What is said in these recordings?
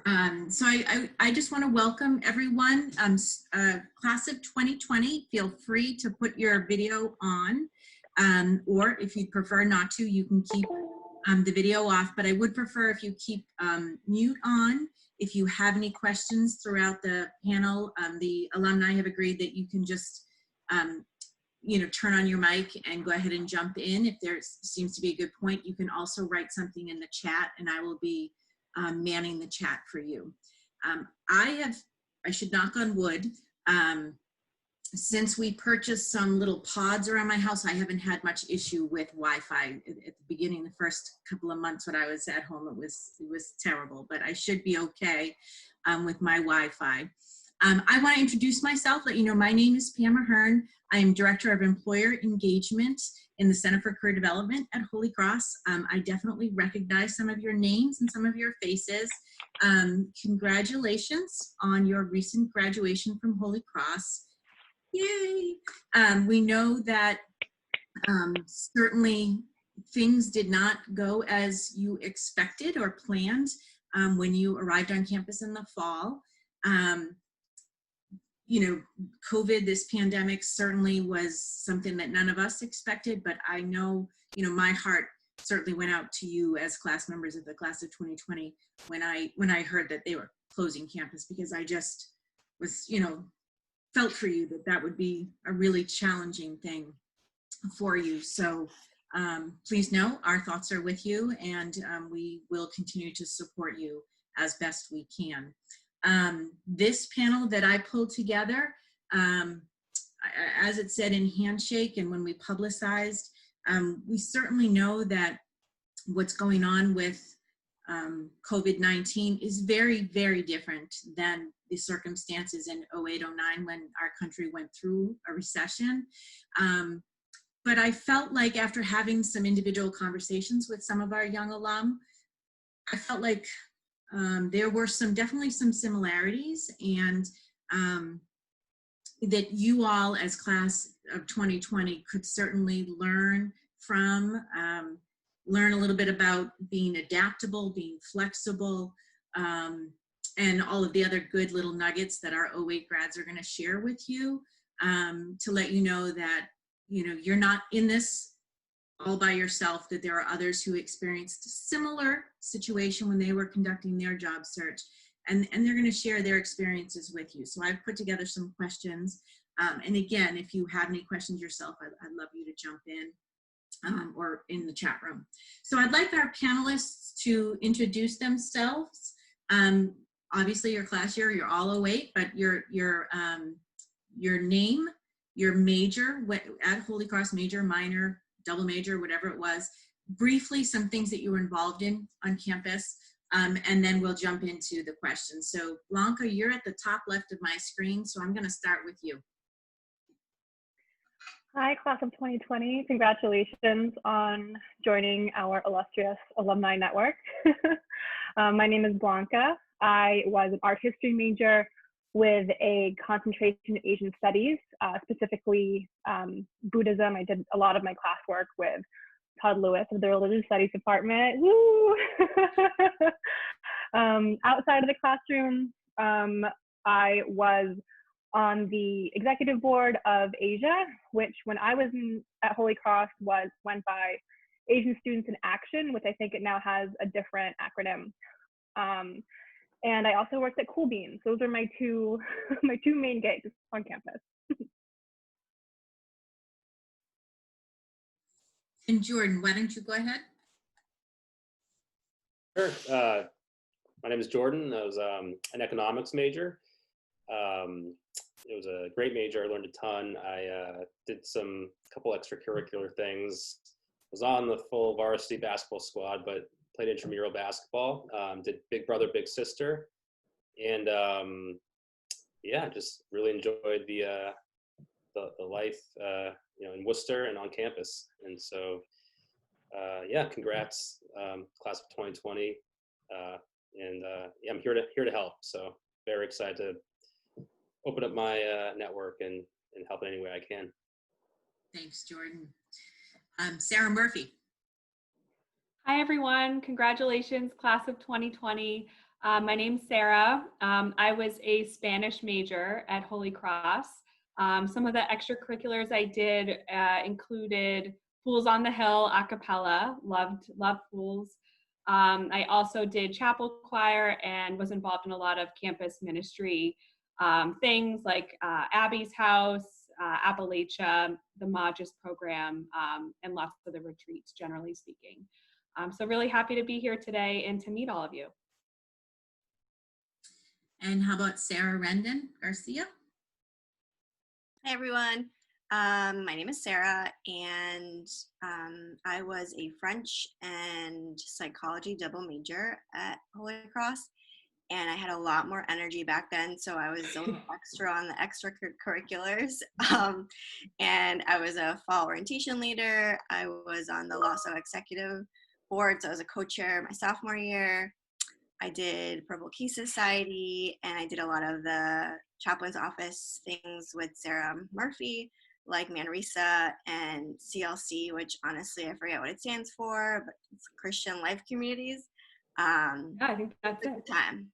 I just want to welcome everyone. Class of 2020, feel free to put your video on, or if you prefer not to, you can keep the video off, but I would prefer if you keep mute on. If you have any questions throughout the panel, the alumni have agreed that you can just turn on your mic and go ahead and jump in. If there seems to be a good point, you can also write something in the chat and I will be manning the chat for you. I should knock on wood, since we purchased some little pods around my house, I haven't had much issue with Wi-Fi. At the beginning, the first couple of months when I was at home, it was terrible, but I should be okay with my Wi-Fi. I want to introduce myself, let you know my name is Pam Ahern. I am Director of Employer Engagement in the Center for Career Development at Holy Cross. I definitely recognize some of your names and some of your faces. Congratulations on your recent graduation from Holy Cross. Yay! We know that certainly things did not go as you expected or planned when you arrived on campus in the fall. COVID, this pandemic certainly was something that none of us expected, but I know, my heart certainly went out to you as class members of the class of 2020 when I heard that they were closing campus, because I just was, felt for you that would be a really challenging thing for you. So please know our thoughts are with you, and we will continue to support you as best we can. This panel that I pulled together, as it said in Handshake and when we publicized, we certainly know that what's going on with COVID-19 is very, very different than the circumstances in 08-09 when our country went through a recession. But I felt like after having some individual conversations with some of our young alum, I felt like there were definitely some similarities, and that you all as class of 2020 could certainly learn from, learn a little bit about being adaptable, being flexible, and all of the other good little nuggets that our 08 grads are going to share with you, to let you know that, you're not in this all by yourself, that there are others who experienced a similar situation when they were conducting their job search, and they're going to share their experiences with you. So I've put together some questions. And again, if you have any questions yourself, I'd love you to jump in. Or in the chat room. So I'd like our panelists to introduce themselves. Obviously your class year, you're all 08, but your name, your major at Holy Cross, major, minor, double major, whatever it was, briefly some things that you were involved in on campus, and then we'll jump into the questions. So Blanca, you're at the top left of my screen, so I'm gonna start with you. Hi, class of 2020. Congratulations on joining our illustrious alumni network. My name is Blanca. I was an art history major with a concentration in Asian studies, specifically Buddhism. I did a lot of my classwork with Todd Lewis of the Religious Studies Department. Woo! Outside of the classroom, I was on the executive board of Asia, which when I was at Holy Cross went by Asian Students in Action, which I think it now has a different acronym. And I also worked at Cool Beans. Those are my two main gigs on campus. And Jordan, why don't you go ahead? Sure. My name is Jordan. I was an economics major. It was a great major. I learned a ton. I did a couple extracurricular things. Was on the full varsity basketball squad, but played intramural basketball. Did Big Brother, Big Sister, and yeah, just really enjoyed the life, in Worcester and on campus. And so, yeah, congrats, class of 2020. Yeah, I'm here to help. So very excited to open up my network and help in any way I can. Thanks, Jordan. Sarah Murphy. Hi, everyone. Congratulations, class of 2020. My name's Sarah. I was a Spanish major at Holy Cross. Some of the extracurriculars I did included Fools on the Hill a cappella, loved Fools. I also did chapel choir and was involved in a lot of campus ministry things like Abby's House, Appalachia, the Modges program, and lots of the retreats, generally speaking. So really happy to be here today and to meet all of you. And how about Sarah Rendon Garcia? Hi, everyone. My name is Sarah, and I was a French and psychology double major at Holy Cross, and I had a lot more energy back then, so I was a little extra on the extracurriculars, and I was a fall orientation leader. I was on the LASO executive board, so I was a co-chair my sophomore year. I did Purple Key Society, and I did a lot of the chaplain's office things with Sarah Murphy, like Manresa and CLC, which honestly I forget what it stands for, but it's Christian Life Communities. Yeah, I think that's it. Time.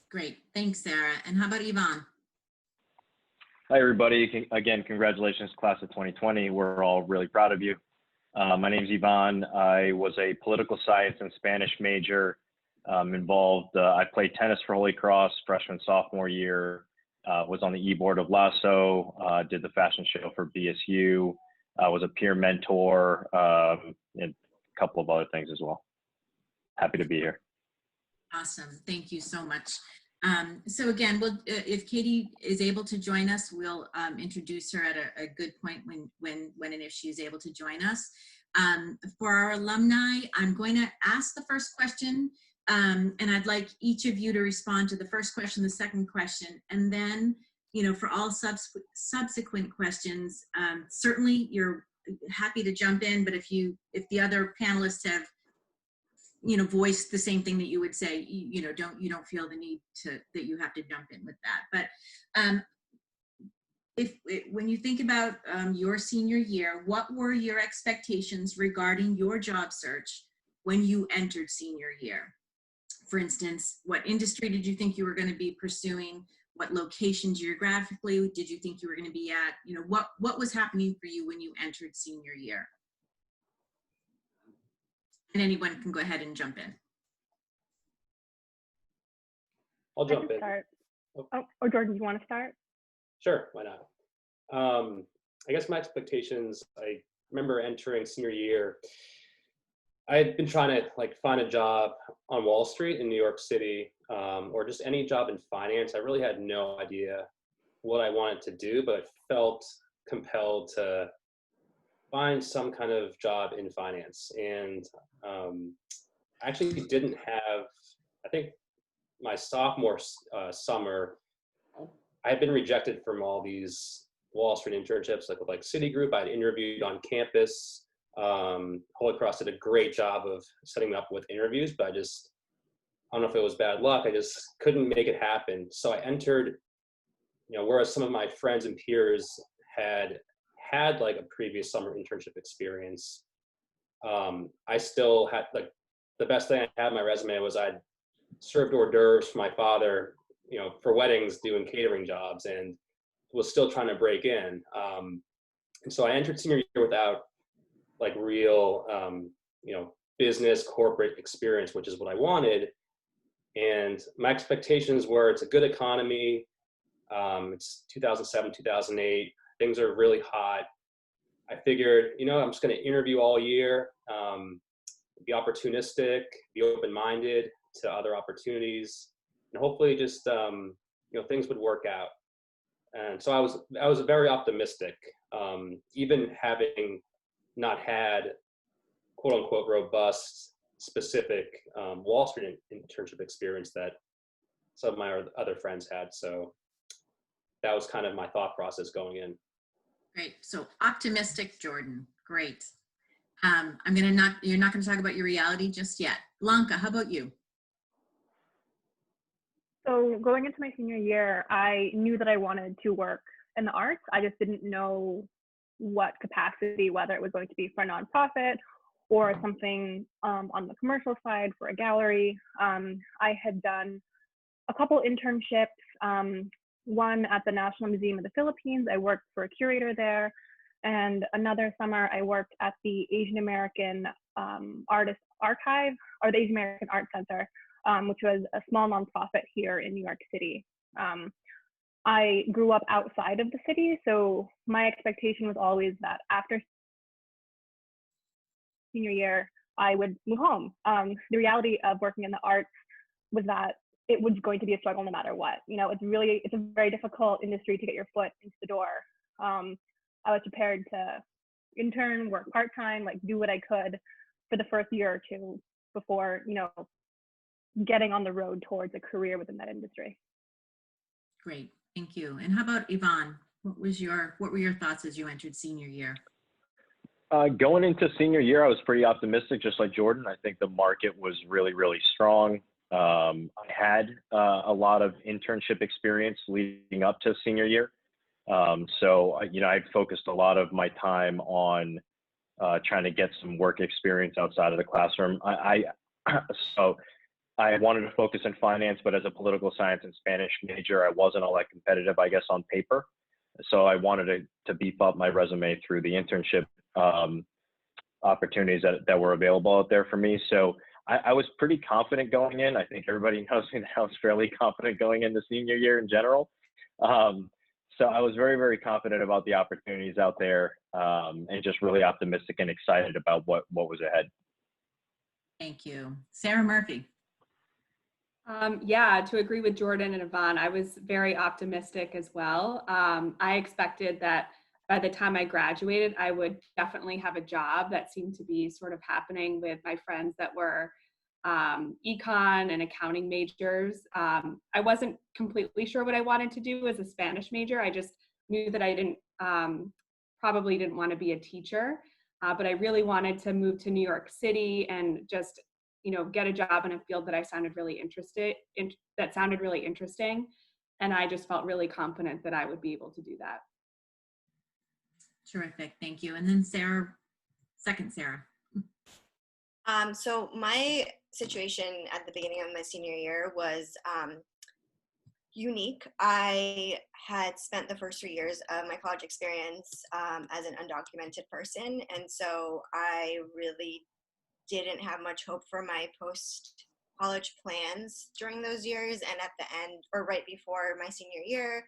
Great, thanks, Sarah. And how about Yvonne? Hi, everybody. Again, congratulations, class of 2020. We're all really proud of you. My name is Yvonne. I was a political science and Spanish major involved. I played tennis for Holy Cross freshman, sophomore year, was on the e-board of LASO, did the fashion show for BSU, was a peer mentor, and a couple of other things as well. Happy to be here. Awesome, thank you so much. So again, if Katie is able to join us, we'll introduce her at a good point when and if she's able to join us. For our alumni, I'm going to ask the first question, and I'd like each of you to respond to the first question, the second question, and then, for all subsequent questions, certainly you're happy to jump in, but if the other panelists have voice the same thing that you would say, you don't feel the need that you have to jump in with that. But when you think about your senior year, what were your expectations regarding your job search when you entered senior year? For instance, what industry did you think you were going to be pursuing? What location geographically did you think you were going to be at? What was happening for you when you entered senior year? And anyone can go ahead and jump in. I'll jump in. Start. Oh, Jordan, do you want to start? Sure, why not? I guess my expectations, I remember entering senior year, I had been trying to find a job on Wall Street in New York City, or just any job in finance. I really had no idea what I wanted to do, but felt compelled to find some kind of job in finance. And I actually didn't have, I think my sophomore summer, I had been rejected from all these Wall Street internships, like Citigroup. I had interviewed on campus. Holy Cross did a great job of setting me up with interviews, but I don't know if it was bad luck. I just couldn't make it happen. So I entered, whereas some of my friends and peers had a previous summer internship experience, I still had the best thing I had on my resume was I'd served hors d'oeuvres for my father, for weddings, doing catering jobs, and was still trying to break in. And so I entered senior year without real, business corporate experience, which is what I wanted. And my expectations were, it's a good economy. It's 2007, 2008. Things are really hot. I figured, I'm just going to interview all year, be opportunistic, be open-minded to other opportunities, and hopefully just, things would work out. And so I was very optimistic, even having not had quote unquote robust, specific Wall Street internship experience that some of my other friends had. So that was kind of my thought process going in. Great. So optimistic, Jordan. Great. You're not gonna talk about your reality just yet. Blanca, how about you? So going into my senior year, I knew that I wanted to work in the arts. I just didn't know what capacity, whether it was going to be for a nonprofit or something on the commercial side for a gallery. I had done a couple internships, one at the National Museum of the Philippines. I worked for a curator there. And another summer, I worked at the Asian American Artist Archive, or the Asian American Art Center, which was a small nonprofit here in New York City. I grew up outside of the city, so my expectation was always that after senior year, I would move home. The reality of working in the arts was that it was going to be a struggle no matter what. You know, it's a very difficult industry to get your foot into the door. I was prepared to intern, work part-time, like do what I could for the first year or two before, you know, getting on the road towards a career within that industry. Great, thank you. And how about Yvonne? What were your thoughts as you entered senior year? Going into senior year, I was pretty optimistic, just like Jordan. I think the market was really, really strong. I had a lot of internship experience leading up to senior year. So, you know, I focused a lot of my time on trying to get some work experience outside of the classroom. So I wanted to focus in finance, but as a political science and Spanish major, I wasn't all that competitive, I guess, on paper. So I wanted to beef up my resume through the internship opportunities that were available out there for me. So I was pretty confident going in. I think everybody knows me now. I was fairly confident going into senior year in general. So I was very, very confident about the opportunities out there, and just really optimistic and excited about what was ahead. Thank you. Sarah Murphy. Yeah, to agree with Jordan and Yvonne, I was very optimistic as well. I expected that by the time I graduated, I would definitely have a job. That seemed to be sort of happening with my friends that were econ and accounting majors. I wasn't completely sure what I wanted to do as a Spanish major. I just knew that I probably didn't want to be a teacher, but I really wanted to move to New York City and just, you know, get a job in a field that I sounded really interested in, that sounded really interesting. And I just felt really confident that I would be able to do that. Terrific, thank you. And then Sarah, second Sarah. So my situation at the beginning of my senior year was unique. I had spent the first 3 years of my college experience as an undocumented person, and so I really didn't have much hope for my post-college plans during those years. And at the end, or right before my senior year,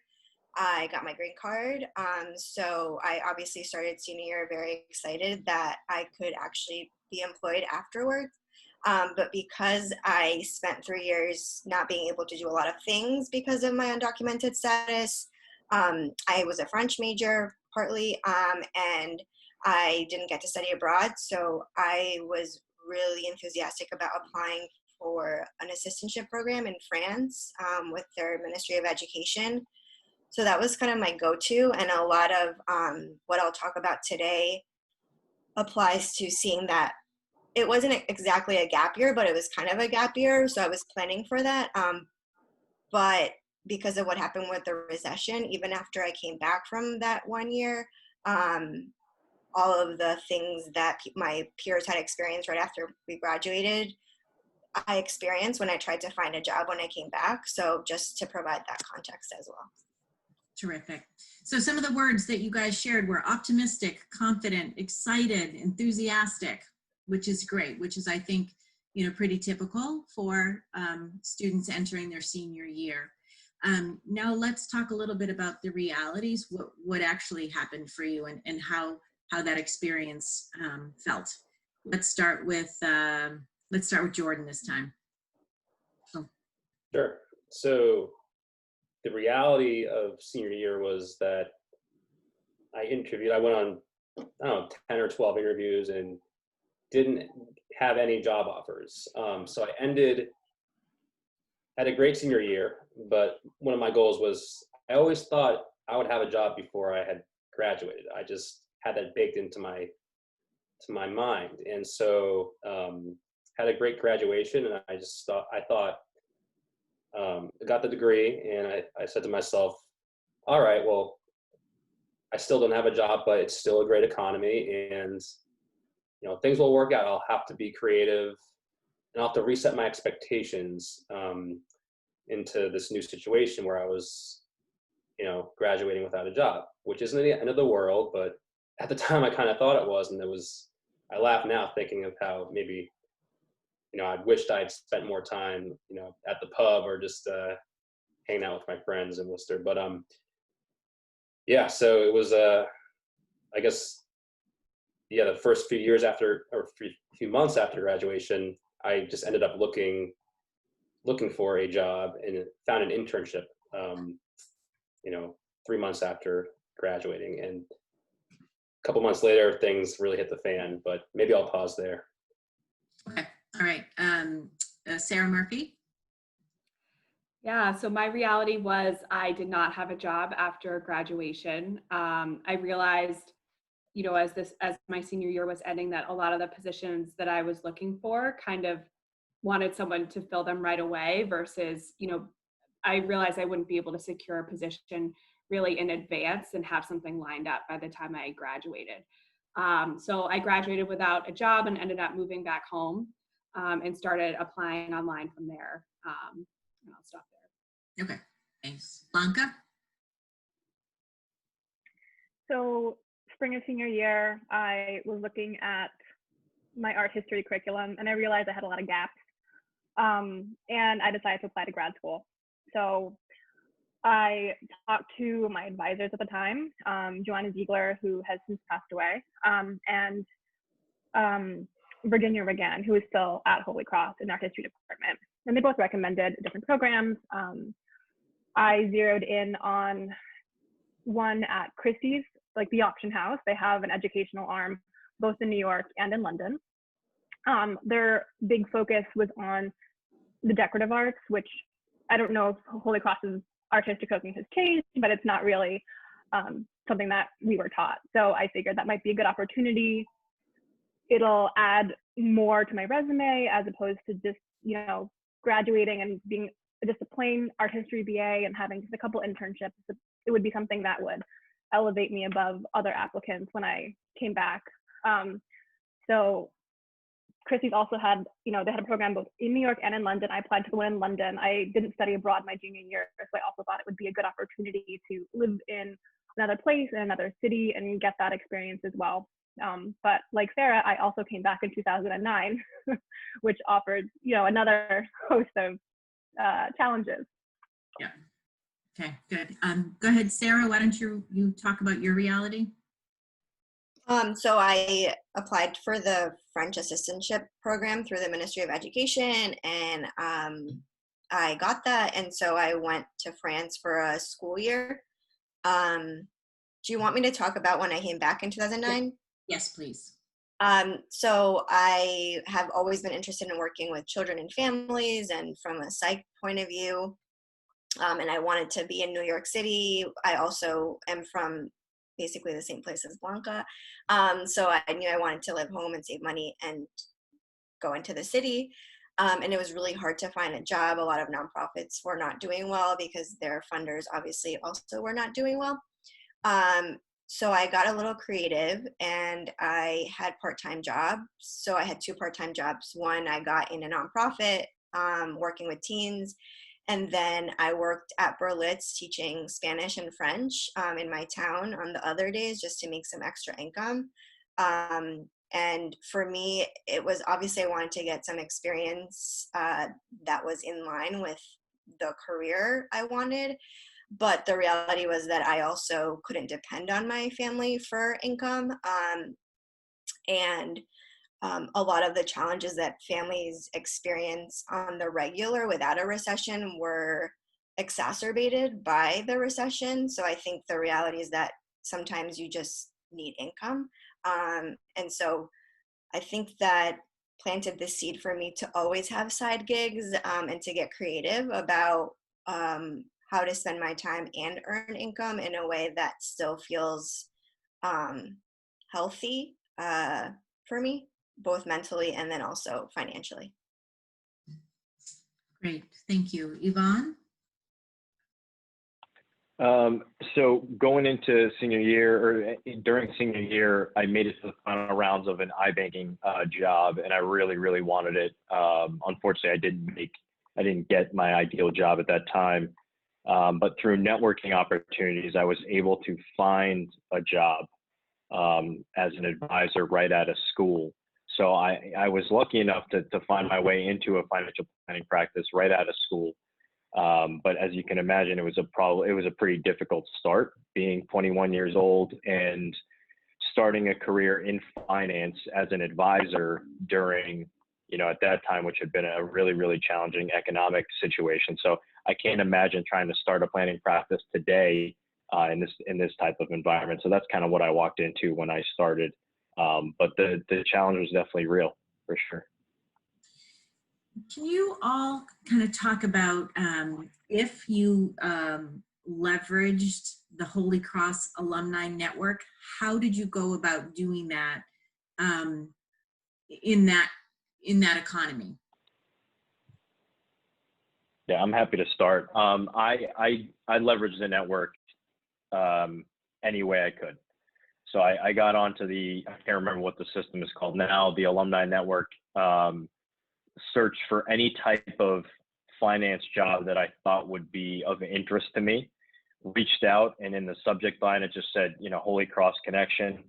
I got my green card. So I obviously started senior year very excited that I could actually be employed afterwards. But because I spent 3 years not being able to do a lot of things because of my undocumented status, I was a French major partly, and I didn't get to study abroad. So I was really enthusiastic about applying for an assistantship program in France with their Ministry of Education. So that was kind of my go-to, and a lot of what I'll talk about today applies to seeing that it wasn't exactly a gap year, but it was kind of a gap year. So I was planning for that. But because of what happened with the recession, even after I came back from that 1 year, all of the things that my peers had experienced right after we graduated, I experienced when I tried to find a job when I came back. So just to provide that context as well. Terrific. So some of the words that you guys shared were optimistic, confident, excited, enthusiastic, which is great, which is, I think, you know, pretty typical for students entering their senior year. Now let's talk a little bit about the realities, what actually happened for you and how that experience felt. Let's start with Jordan this time. Sure. So the reality of senior year was that I went on, I don't know, 10 or 12 interviews and didn't have any job offers. So I had a great senior year, but one of my goals was, I always thought I would have a job before I had graduated. I just had that baked into my mind. And so had a great graduation, and I thought, got the degree, and I said to myself, all right, well, I still don't have a job, but it's still a great economy, and things will work out. I'll have to be creative, and I'll have to reset my expectations into this new situation where I was, graduating without a job, which isn't the end of the world, but at the time I kind of thought it was, and I laugh now thinking of how maybe, I wished I'd spent more time, at the pub or just hanging out with my friends in Worcester. But yeah, so it was, I guess, the first few years after, or few months after graduation, I just ended up looking for a job and found an internship, 3 months after graduating. And a couple months later, things really hit the fan, but maybe I'll pause there. Okay. All right. Sarah Murphy. Yeah, so my reality was I did not have a job after graduation. I realized, as my senior year was ending, that a lot of the positions that I was looking for kind of wanted someone to fill them right away versus, I realized I wouldn't be able to secure a position really in advance and have something lined up by the time I graduated. So I graduated without a job and ended up moving back home and started applying online from there. And I'll stop there. Okay. Thanks. Blanca. So spring of senior year, I was looking at my art history curriculum and I realized I had a lot of gaps. And I decided to apply to grad school. So I talked to my advisors at the time, Joanna Ziegler, who has since passed away, and Virginia Regan, who is still at Holy Cross in our history department. And they both recommended different programs. I zeroed in on one at Christie's, like the auction house. They have an educational arm both in New York and in London. Their big focus was on the decorative arts, which I don't know if Holy Cross's artistic cooking has changed, but it's not really something that we were taught. So I figured that might be a good opportunity. It'll add more to my resume as opposed to just, graduating and being just a plain art history BA and having just a couple internships. It would be something that would elevate me above other applicants when I came back. So Christie's also had, they had a program both in New York and in London. I applied to the one in London. I didn't study abroad my junior year, so I also thought it would be a good opportunity to live in another place, in another city, and get that experience as well. But like Sarah, I also came back in 2009, which offered, another host of challenges. Yeah. Okay, good. Go ahead, Sarah. Why don't you talk about your reality? So I applied for the French assistantship program through the Ministry of Education, and I got that. And so I went to France for a school year. Do you want me to talk about when I came back in 2009? Yes, please. So I have always been interested in working with children and families and from a psych point of view. And I wanted to be in New York City. I also am from basically the same place as Blanca. So I knew I wanted to live home and save money and go into the city. And it was really hard to find a job. A lot of nonprofits were not doing well because their funders obviously also were not doing well. So I got a little creative and I had part-time jobs. So I had 2 part-time jobs. One I got in a nonprofit working with teens. And then I worked at Berlitz teaching Spanish and French in my town on the other days just to make some extra income. And for me, it was obviously I wanted to get some experience that was in line with the career I wanted. But the reality was that I also couldn't depend on my family for income. And a lot of the challenges that families experience on the regular without a recession were exacerbated by the recession. So I think the reality is that sometimes you just need income. And so I think that planted the seed for me to always have side gigs and to get creative about how to spend my time and earn income in a way that still feels healthy for me, both mentally and then also financially. Great, thank you. Yvonne? So going into senior year or during senior year, I made it to the final rounds of an iBanking job, and I really, really wanted it. Unfortunately, I didn't get my ideal job at that time. But through networking opportunities, I was able to find a job as an advisor right out of school. So I was lucky enough to find my way into a financial planning practice right out of school. But as you can imagine, it was a pretty difficult start, being 21 years old and starting a career in finance as an advisor during, at that time, which had been a really, really challenging economic situation. So I can't imagine trying to start a planning practice today in this type of environment. So that's kind of what I walked into when I started. But the challenge was definitely real, for sure. Can you all kind of talk about if you leveraged the Holy Cross Alumni Network? How did you go about doing that in that economy? Yeah, I'm happy to start. I leveraged the network any way I could. So I got onto I can't remember what the system is called now, the Alumni Network. Search for any type of finance job that I thought would be of interest to me, reached out, and in the subject line, it just said, Holy Cross connection,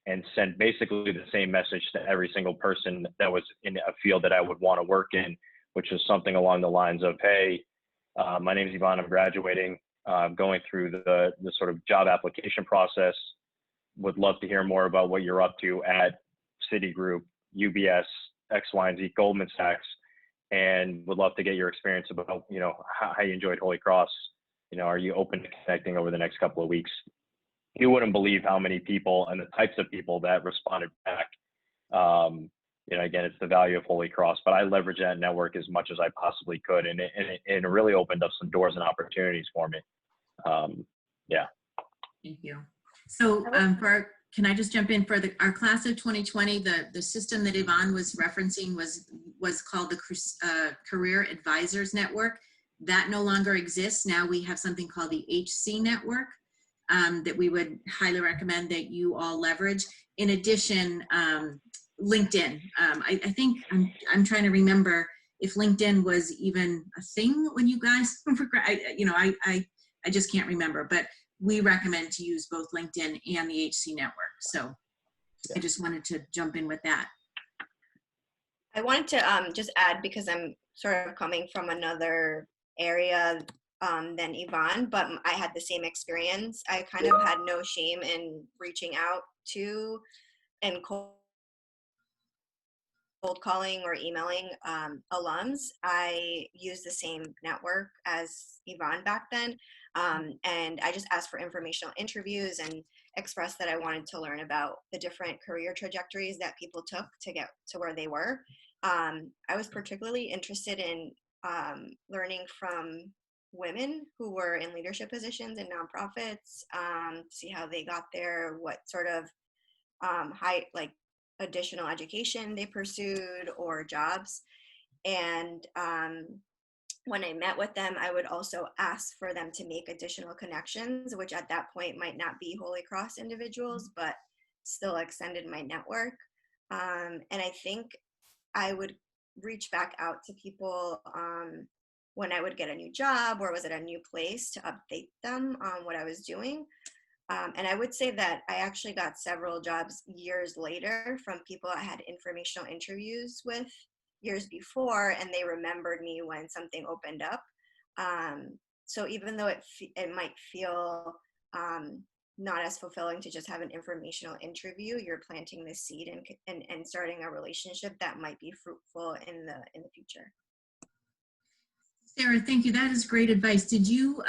and sent basically the same message to every single person that was in a field that I would want to work in, which was something along the lines of, hey, my name is Yvonne, I'm graduating, going through the sort of job application process, would love to hear more about what you're up to at Citigroup, UBS, X, Y, and Z, Goldman Sachs, and would love to get your experience about, how you enjoyed Holy Cross. Are you open to connecting over the next couple of weeks? You wouldn't believe how many people and the types of people that responded back. Again, it's the value of Holy Cross, but I leveraged that network as much as I possibly could, and it really opened up some doors and opportunities for me. Yeah. Thank you. So can I just jump in for our class of 2020, the system that Yvonne was referencing was called the Career Advisors Network. That no longer exists. Now we have something called the HC Network that we would highly recommend that you all leverage. In addition, LinkedIn. I think I'm trying to remember if LinkedIn was even a thing when you guys were, I just can't remember, but we recommend to use both LinkedIn and the HC Network. So I just wanted to jump in with that. I wanted to just add, because I'm sort of coming from another area than Yvonne, but I had the same experience. I kind of had no shame in reaching out to and cold calling or emailing alums. I used the same network as Yvonne back then. And I just asked for informational interviews and expressed that I wanted to learn about the different career trajectories that people took to get to where they were. I was particularly interested in learning from women who were in leadership positions in nonprofits, see how they got there, what sort of additional education they pursued or jobs. And when I met with them, I would also ask for them to make additional connections, which at that point might not be Holy Cross individuals, but still extended my network. And I think I would reach back out to people when I would get a new job or was at a new place to update them on what I was doing. And I would say that I actually got several jobs years later from people I had informational interviews with years before, and they remembered me when something opened up. So even though it might feel not as fulfilling to just have an informational interview, you're planting the seed and starting a relationship that might be fruitful in the future. Sarah, thank you. That is great advice. Did you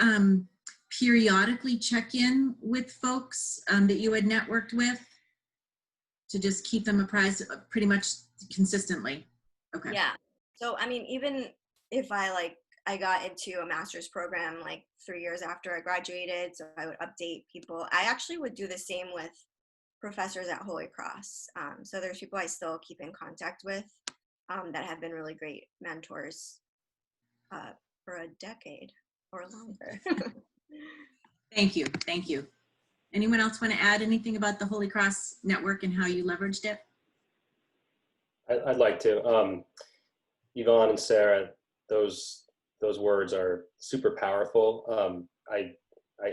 periodically check in with folks that you had networked with to just keep them apprised pretty much consistently? Okay. Yeah. So, I mean, even if I got into a master's program 3 years after I graduated, so I would update people. I actually would do the same with professors at Holy Cross. So there's people I still keep in contact with that have been really great mentors for a decade or longer. Thank you. Thank you. Anyone else want to add anything about the Holy Cross Network and how you leveraged it? I'd like to. Yvonne and Sarah, those words are super powerful. I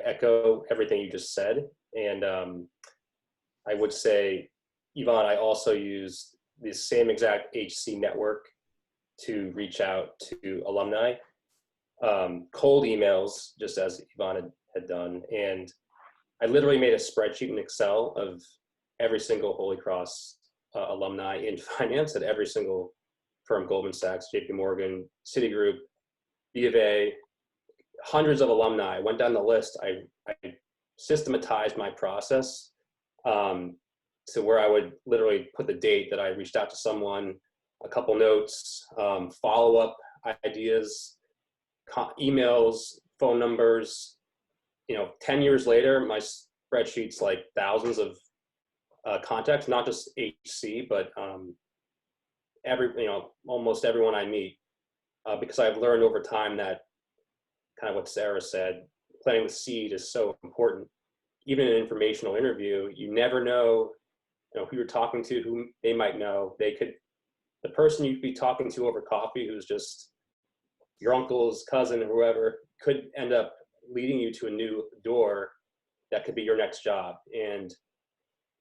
echo everything you just said, and I would say, Yvonne, I also use the same exact HC network to reach out to alumni. Cold emails, just as Yvonne had done, and I literally made a spreadsheet in Excel of every single Holy Cross alumni in finance at every single firm: Goldman Sachs, JP Morgan, Citigroup, B of A, hundreds of alumni. I went down the list. I systematized my process to where I would literally put the date that I reached out to someone, a couple notes, follow-up ideas, emails, phone numbers. 10 years later, my spreadsheet's like thousands of contacts, not just HC, but almost everyone I meet, because I've learned over time that kind of what Sarah said, planting the seed is so important. Even in an informational interview, you never know, who you're talking to, who they might know. The person you'd be talking to over coffee, who's just your uncle's cousin or whoever, could end up leading you to a new door that could be your next job. And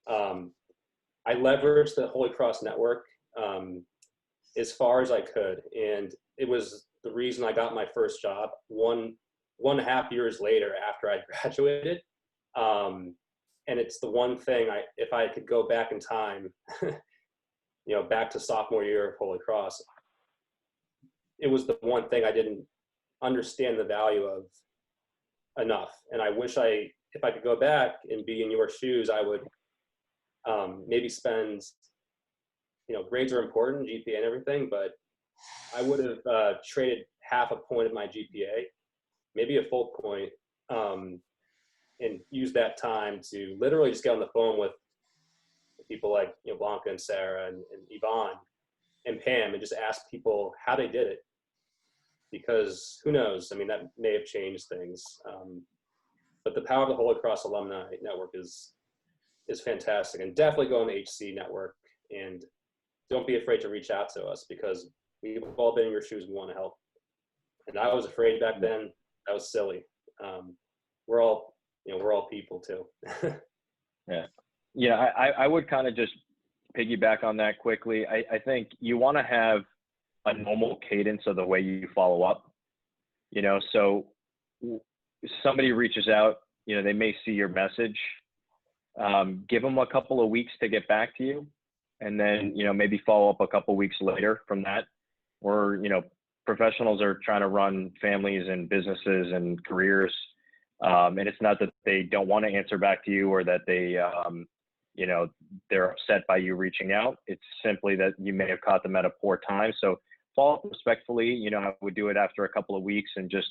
I leveraged the Holy Cross Network as far as I could. And it was the reason I got my first job 1.5 years later after I graduated. And it's the one thing if I could go back in time, back to sophomore year of Holy Cross, it was the one thing I didn't understand the value of enough. And I wish if I could go back and be in your shoes, I would maybe spend, grades are important, GPA and everything, but I would have traded half a point of my GPA, maybe a full point, and use that time to literally just get on the phone with people like Blanca and Sarah and Yvonne and Pam, and just ask people how they did it. Because who knows? I mean, that may have changed things. But the power of the Holy Cross Alumni Network is fantastic. And definitely go on the HC network, and don't be afraid to reach out to us, because we've all been in your shoes and want to help. And I was afraid back then. That was silly. We're all people too. Yeah. I would kind of just piggyback on that quickly. I think you want to have a normal cadence of the way you follow up. So somebody reaches out, they may see your message. Give them a couple of weeks to get back to you, and then maybe follow up a couple of weeks later from that. Or professionals are trying to run families and businesses and careers, and it's not that they don't want to answer back to you or that they they're upset by you reaching out. It's simply that you may have caught them at a poor time. So follow up respectfully. I would do it after a couple of weeks and just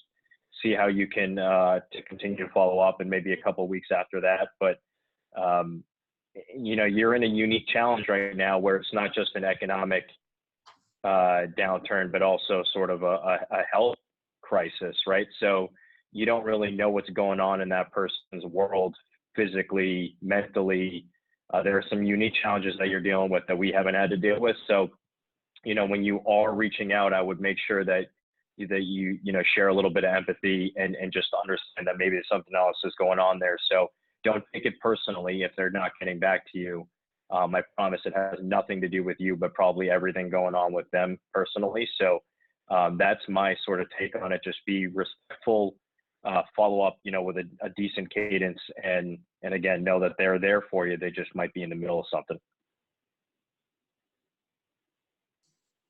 see how you can to continue to follow up, and maybe a couple of weeks after that. But you're in a unique challenge right now where it's not just an economic downturn, but also sort of a health crisis, right? So you don't really know what's going on in that person's world, physically, mentally. There are some unique challenges that you're dealing with that we haven't had to deal with. So, when you are reaching out, I would make sure that you share a little bit of empathy and just understand that maybe something else is going on there. So don't take it personally if they're not getting back to you. I promise it has nothing to do with you, but probably everything going on with them personally. So that's my sort of take on it. Just be respectful, follow up, with a decent cadence, and again, know that they're there for you. They just might be in the middle of something.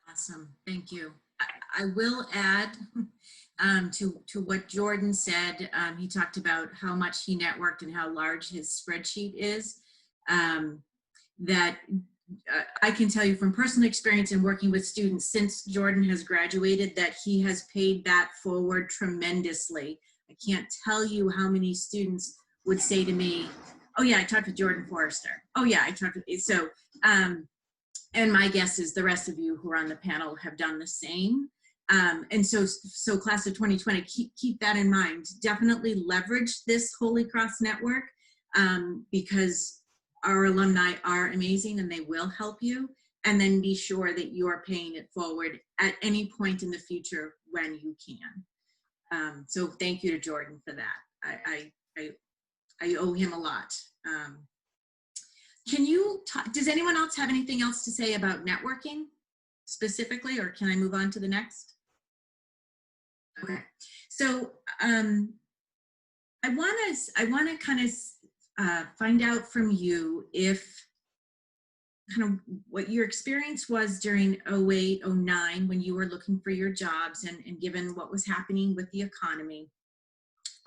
Awesome. Thank you. I will add to what Jordan said. He talked about how much he networked and how large his spreadsheet is. That I can tell you from personal experience in working with students since Jordan has graduated, that he has paid that forward tremendously. I can't tell you how many students would say to me, oh yeah, I talked to Jordan Forrester. Oh yeah, I talked to, so, and my guess is the rest of you who are on the panel have done the same. And so class of 2020, keep that in mind. Definitely leverage this Holy Cross network, because our alumni are amazing and they will help you. And then be sure that you are paying it forward at any point in the future when you can. So thank you to Jordan for that. I owe him a lot. Does anyone else have anything else to say about networking specifically, or can I move on to the next? Okay, so I want to kind of find out from you if kind of what your experience was during 08, 09 when you were looking for your jobs, and given what was happening with the economy.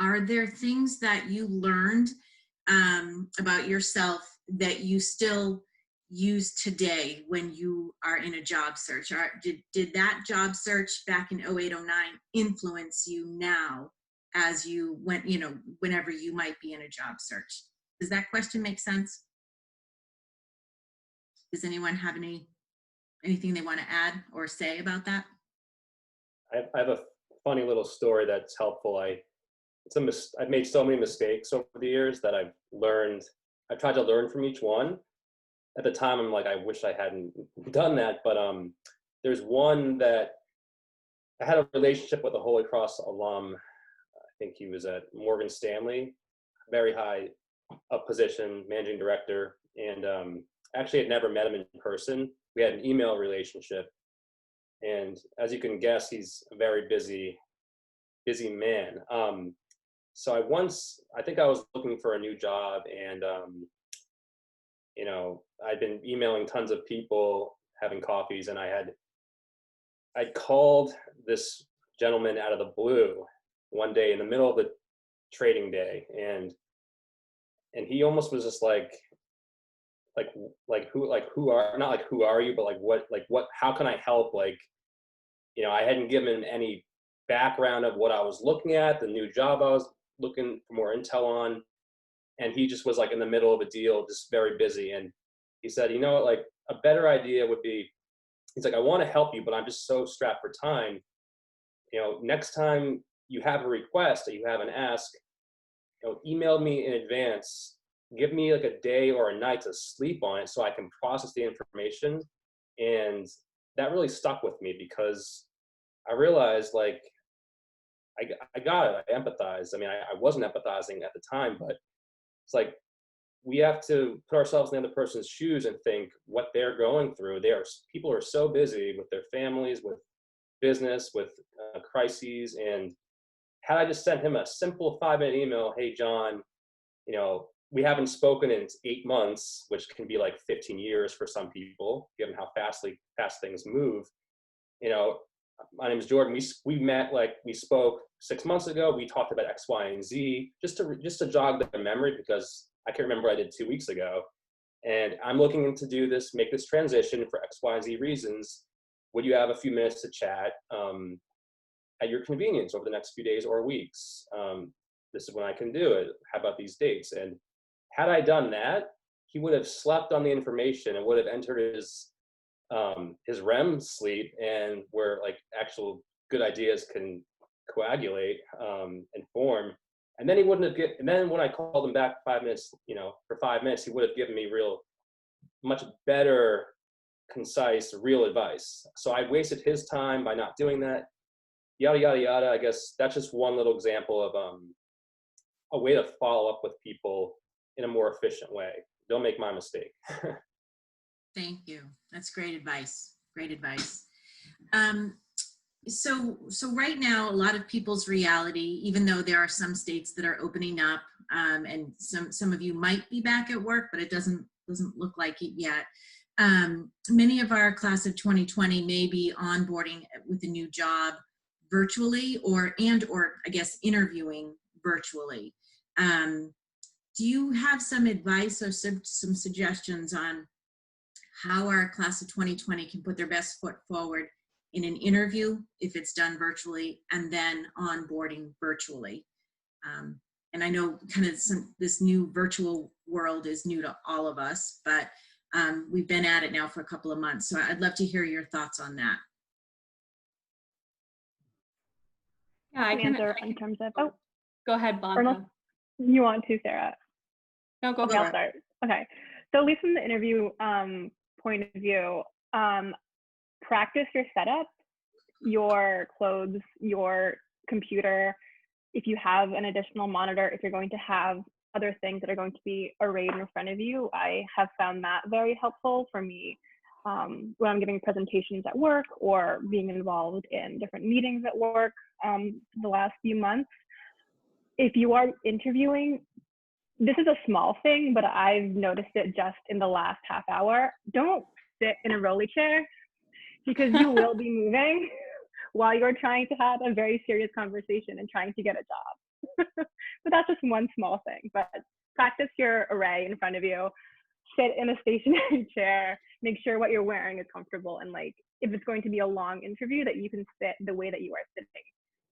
Are there things that you learned about yourself that you still use today when you are in a job search? Did that job search back in 08, 09 influence you now as you went, whenever you might be in a job search? Does that question make sense? Does anyone have anything they want to add or say about that? I have a funny little story that's helpful. I've made so many mistakes over the years that I've tried to learn from each one. At the time, I'm like, I wish I hadn't done that. But there's one that I had a relationship with a Holy Cross alum. I think he was at Morgan Stanley, very high up position, managing director. And actually had never met him in person. We had an email relationship. And as you can guess, he's a very busy man. So I think I was looking for a new job, and I'd been emailing tons of people, having coffees, and I called this gentleman out of the blue one day in the middle of the trading day, and he almost was just like who are you, but what, how can I help? I hadn't given any background of what I was looking at, the new job I was looking for more intel on. And he just was like in the middle of a deal, just very busy. And he said, a better idea would be, he's like, I want to help you, but I'm just so strapped for time. Next time you have a request that you have an ask, email me in advance, give me like a day or a night to sleep on it so I can process the information. And that really stuck with me, because I realized I got it. I empathize. I mean, I wasn't empathizing at the time, but it's like, we have to put ourselves in the other person's shoes and think what they're going through. People are so busy with their families, with business, with crises. And had I just sent him a simple 5-minute email, hey, John, we haven't spoken in 8 months, which can be like 15 years for some people, given how fast things move. My name is Jordan. We met, we spoke 6 months ago. We talked about X, Y, and Z, just to jog the memory, because I can't remember what I did 2 weeks ago. And I'm looking to make this transition for X, Y, and Z reasons. Would you have a few minutes to chat at your convenience over the next few days or weeks? This is when I can do it. How about these dates? And had I done that, he would have slept on the information and would have entered his REM sleep, and where actual good ideas can coagulate and form. And then he wouldn't have and then when I called him back 5 minutes, for 5 minutes, he would have given me much better, concise, real advice. So I wasted his time by not doing that. Yada, yada, yada. I guess that's just one little example of a way to follow up with people in a more efficient way. Don't make my mistake. Thank you. That's great advice. Great advice. So right now, a lot of people's reality, even though there are some states that are opening up, and some of you might be back at work, but it doesn't look like it yet. Many of our class of 2020 may be onboarding with a new job virtually, or I guess interviewing virtually. Do you have some advice or some suggestions on how our class of 2020 can put their best foot forward in an interview if it's done virtually, and then onboarding virtually? And I know kind of this new virtual world is new to all of us, but we've been at it now for a couple of months. So I'd love to hear your thoughts on that. Yeah, I can answer in terms of, oh, go ahead, or unless Blanca. you want to, Sarah. No, go Okay, for I'll it. start. Okay. So at least from the interview point of view, practice your setup, your clothes, your computer. If you have an additional monitor, if you're going to have other things that are going to be arrayed in front of you, I have found that very helpful for me when I'm giving presentations at work or being involved in different meetings at work the last few months. If you are interviewing, this is a small thing, but I've noticed it just in the last half hour. Don't sit in a rolly chair because you will be moving while you're trying to have a very serious conversation and trying to get a job. But that's just one small thing. But practice your array in front of you. Sit in a stationary chair. Make sure what you're wearing is comfortable. And like, if it's going to be a long interview, that you can sit the way that you are sitting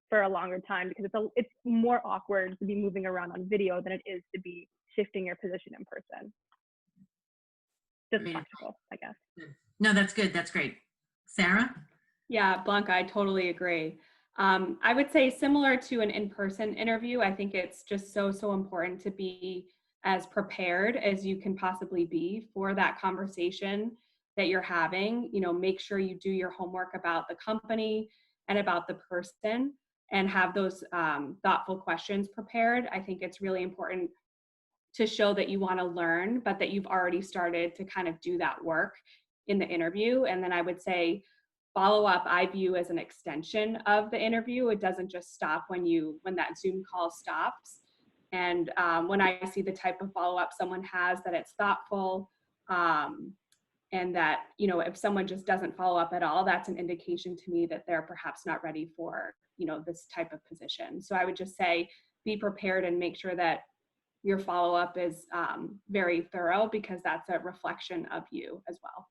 for a longer time, because it's more awkward to be moving around on video than it is to be shifting your position in person. Just Great. practical, I guess. No, that's good. That's great. Sarah? Yeah, Blanca, I totally agree. I would say similar to an in-person interview, I think it's just so important to be as prepared as you can possibly be for that conversation that you're having. You know, make sure you do your homework about the company and about the person and have those thoughtful questions prepared. I think it's really important to show that you want to learn, but that you've already started to kind of do that work in the interview. And then I would say follow-up I view as an extension of the interview. It doesn't just stop when that Zoom call stops. And when I see the type of follow-up someone has, that it's thoughtful, and that, you know, if someone just doesn't follow up at all, that's an indication to me that they're perhaps not ready for, you know, this type of position. So I would just say be prepared and make sure that your follow-up is very thorough, because that's a reflection of you as well.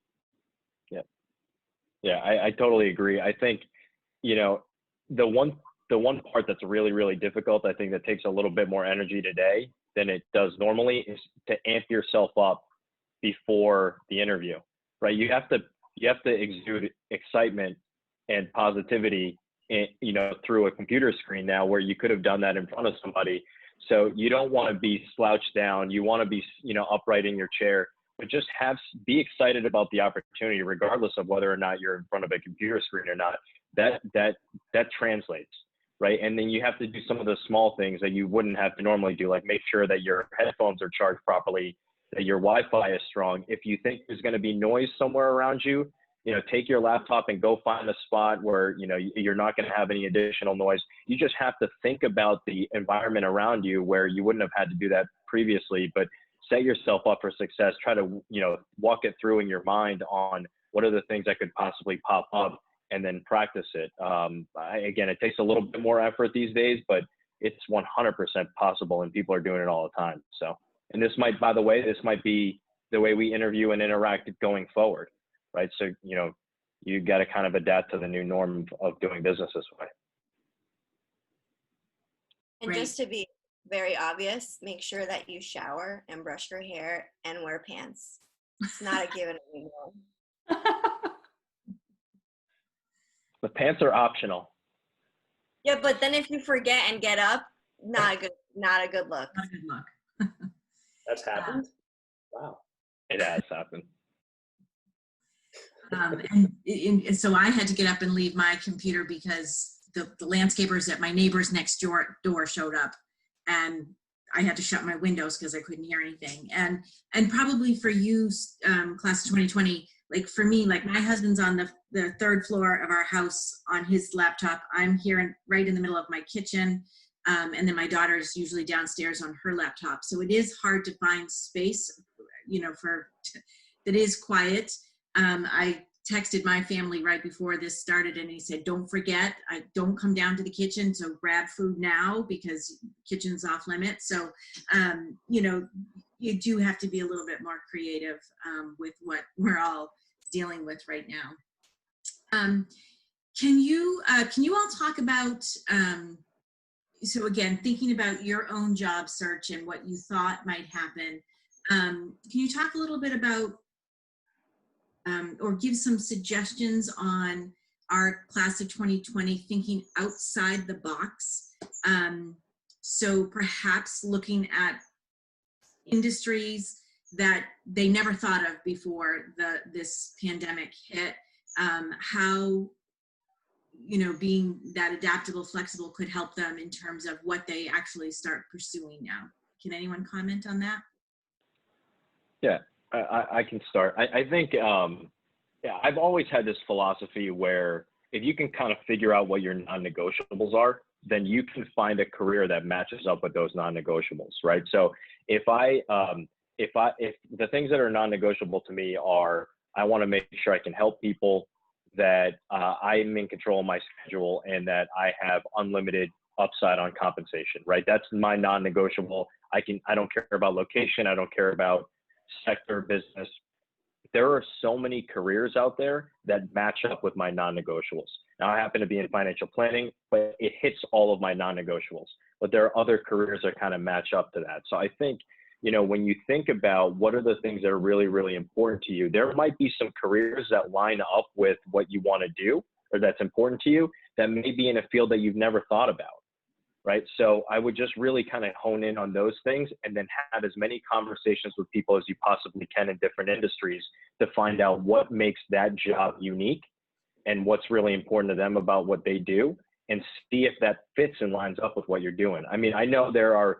Yeah, I totally agree. I think, you know, the one part that's really, really difficult, I think that takes a little bit more energy today than it does normally, is to amp yourself up before the interview, right? You have to exude excitement and positivity, you know, through a computer screen now, where you could have done that in front of somebody. So you don't want to be slouched down. You want to be, you know, upright in your chair, but just be excited about the opportunity, regardless of whether or not you're in front of a computer screen or not. That translates, right? And then you have to do some of the small things that you wouldn't have to normally do, like make sure that your headphones are charged properly, that your Wi-Fi is strong. If you think there's going to be noise somewhere around you, you know, take your laptop and go find a spot where, you know, you're not going to have any additional noise. You just have to think about the environment around you where you wouldn't have had to do that previously, but set yourself up for success. Try to, you know, walk it through in your mind on what are the things that could possibly pop up, and then practice it. Again, it takes a little bit more effort these days, but it's 100% possible, and people are doing it all the time. So, and this might, by the way, this might be the way we interview and interact going forward, right? So, you know, you got to kind of adapt to the new norm of doing business this way. And Great. just to be very obvious, make sure that you shower and brush your hair and wear pants. It's not a given anymore. The pants are optional. Yeah, but then if you forget and get up, not a good look. Not a good look. That's happened? Wow. It has happened. And so I had to get up and leave my computer because the landscapers at my neighbor's next door showed up, and I had to shut my windows because I couldn't hear anything. And probably for you, class of 2020, like for me, like my husband's on the third floor of our house on his laptop. I'm here right in the middle of my kitchen. And then my daughter's usually downstairs on her laptop. So it is hard to find space, you know, that is quiet. I texted my family right before this started, and he said, don't forget, don't come down to the kitchen, so grab food now because kitchen's off limits. So, you know, you do have to be a little bit more creative with what we're all dealing with right now. Can you all talk about, so again, thinking about your own job search and what you thought might happen, can you talk a little bit about or give some suggestions on our class of 2020 thinking outside the box. So perhaps looking at industries that they never thought of before this pandemic hit, how, you know, being that adaptable, flexible could help them in terms of what they actually start pursuing now. Can anyone comment on that? Yeah, I can start. I think, yeah, I've always had this philosophy where if you can kind of figure out what your non-negotiables are, then you can find a career that matches up with those non-negotiables, right? So if the things that are non-negotiable to me are, I want to make sure I can help people, that I'm in control of my schedule, and that I have unlimited upside on compensation, right? That's my non-negotiable. I don't care about location. I don't care about sector, business. There are so many careers out there that match up with my non-negotiables. Now, I happen to be in financial planning, but it hits all of my non-negotiables. But there are other careers that kind of match up to that. So I think, you know, when you think about what are the things that are really, really important to you, there might be some careers that line up with what you want to do, or that's important to you, that may be in a field that you've never thought about, right? So I would just really kind of hone in on those things, and then have as many conversations with people as you possibly can in different industries to find out what makes that job unique and what's really important to them about what they do, and see if that fits and lines up with what you're doing. I mean, I know there are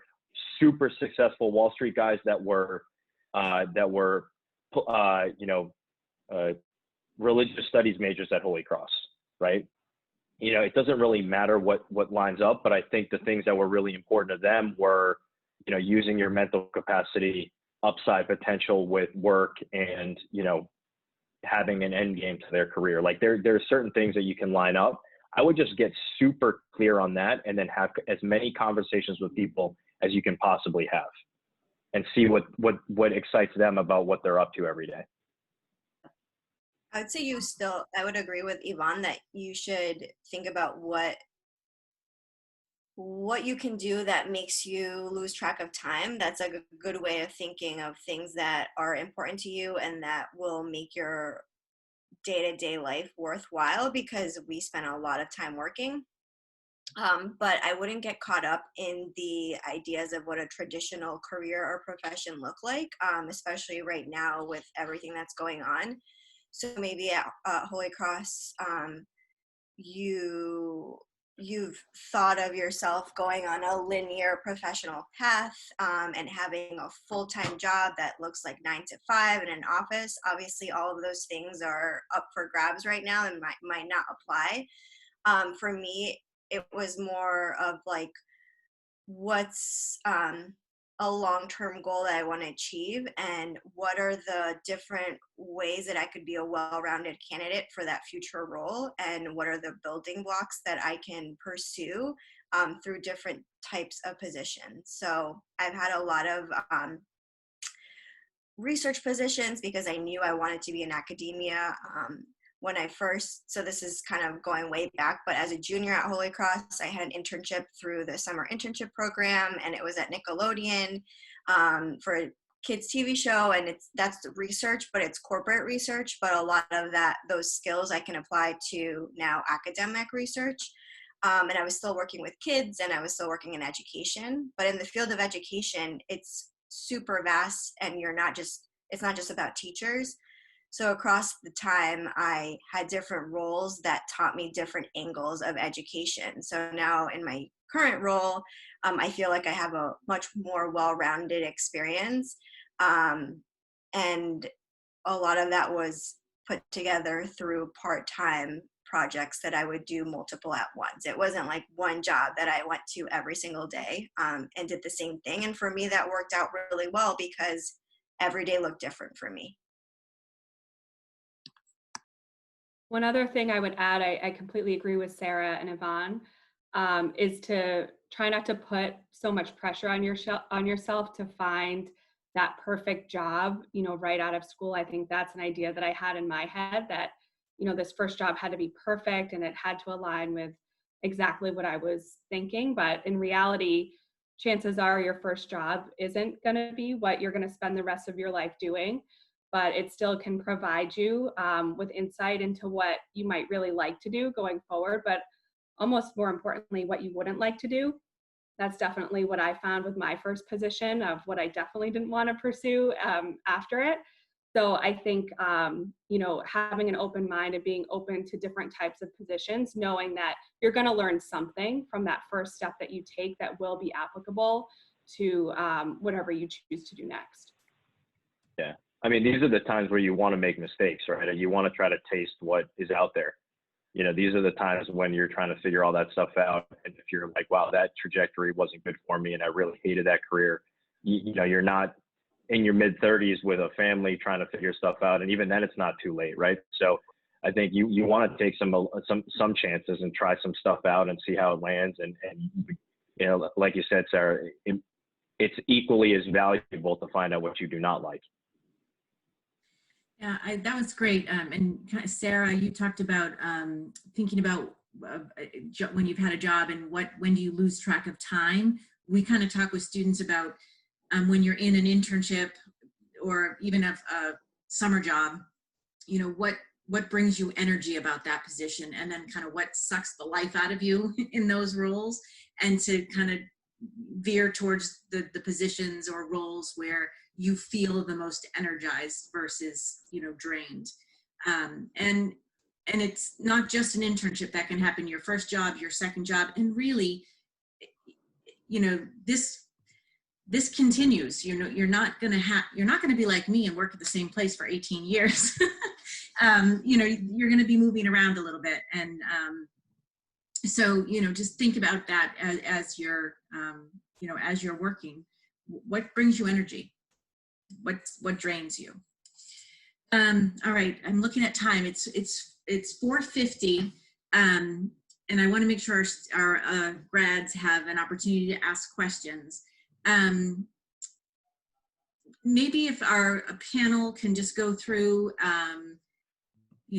super successful Wall Street guys that were religious studies majors at Holy Cross, right? You know, it doesn't really matter what lines up, but I think the things that were really important to them were, you know, using your mental capacity, upside potential with work, and, you know, having an end game to their career. Like there are certain things that you can line up. I would just get super clear on that, and then have as many conversations with people as you can possibly have, and see what excites them about what they're up to every day. I would say I would agree with Yvonne that you should think about what you can do that makes you lose track of time. That's a good way of thinking of things that are important to you and that will make your day-to-day life worthwhile, because we spend a lot of time working. But I wouldn't get caught up in the ideas of what a traditional career or profession look like, especially right now with everything that's going on. So maybe at Holy Cross, you've thought of yourself going on a linear professional path, and having a full-time job that looks like 9 to 5 in an office. Obviously, all of those things are up for grabs right now and might not apply. For me, it was more of like, what's a long-term goal that I want to achieve, and what are the different ways that I could be a well-rounded candidate for that future role, and what are the building blocks that I can pursue through different types of positions. So I've had a lot of research positions because I knew I wanted to be in academia. When I first, so this is kind of going way back, but as a junior at Holy Cross, I had an internship through the summer internship program, and it was at Nickelodeon for a kids TV show, and that's research, but it's corporate research, but a lot of those skills I can apply to now academic research. And I was still working with kids, and I was still working in education, but in the field of education, it's super vast, and it's not just about teachers. So across the time, I had different roles that taught me different angles of education. So now in my current role, I feel like I have a much more well-rounded experience. And a lot of that was put together through part-time projects that I would do multiple at once. It wasn't like one job that I went to every single day and did the same thing. And for me, that worked out really well because every day looked different for me. One other thing I would add, I completely agree with Sarah and Yvonne, is to try not to put so much pressure on yourself to find that perfect job, you know, right out of school. I think that's an idea that I had in my head, that, you know, this first job had to be perfect and it had to align with exactly what I was thinking. But in reality, chances are your first job isn't going to be what you're going to spend the rest of your life doing. but it still can provide you with insight into what you might really like to do going forward, but almost more importantly, what you wouldn't like to do. That's definitely what I found with my first position of what I definitely didn't want to pursue after it. So I think, having an open mind and being open to different types of positions, knowing that you're going to learn something from that first step that you take that will be applicable to whatever you choose to do next. Yeah. I mean, these are the times where you want to make mistakes, right? You want to try to taste what is out there. These are the times when you're trying to figure all that stuff out. And if you're like, wow, that trajectory wasn't good for me and I really hated that career, you're not in your mid 30s with a family trying to figure stuff out. And even then it's not too late, right? So I think you want to take some chances and try some stuff out and see how it lands. And like you said, Sarah, it's equally as valuable to find out what you do not like. Yeah, that was great. And Sarah, you talked about thinking about when you've had a job and when do you lose track of time. We kind of talk with students about when you're in an internship or even a summer job, what brings you energy about that position, and then kind of what sucks the life out of you in those roles, and to kind of veer towards the positions or roles where you feel the most energized versus drained. And it's not just an internship. That can happen your first job, your second job, and really this continues. You're not going to be like me and work at the same place for 18 years. You're going to be moving around a little bit, and so just think about that as you're as you're working. What brings you energy? What drains you? All right, I'm looking at time. It's 4:50, and I want to make sure our grads have an opportunity to ask questions. Maybe if our panel can just go through,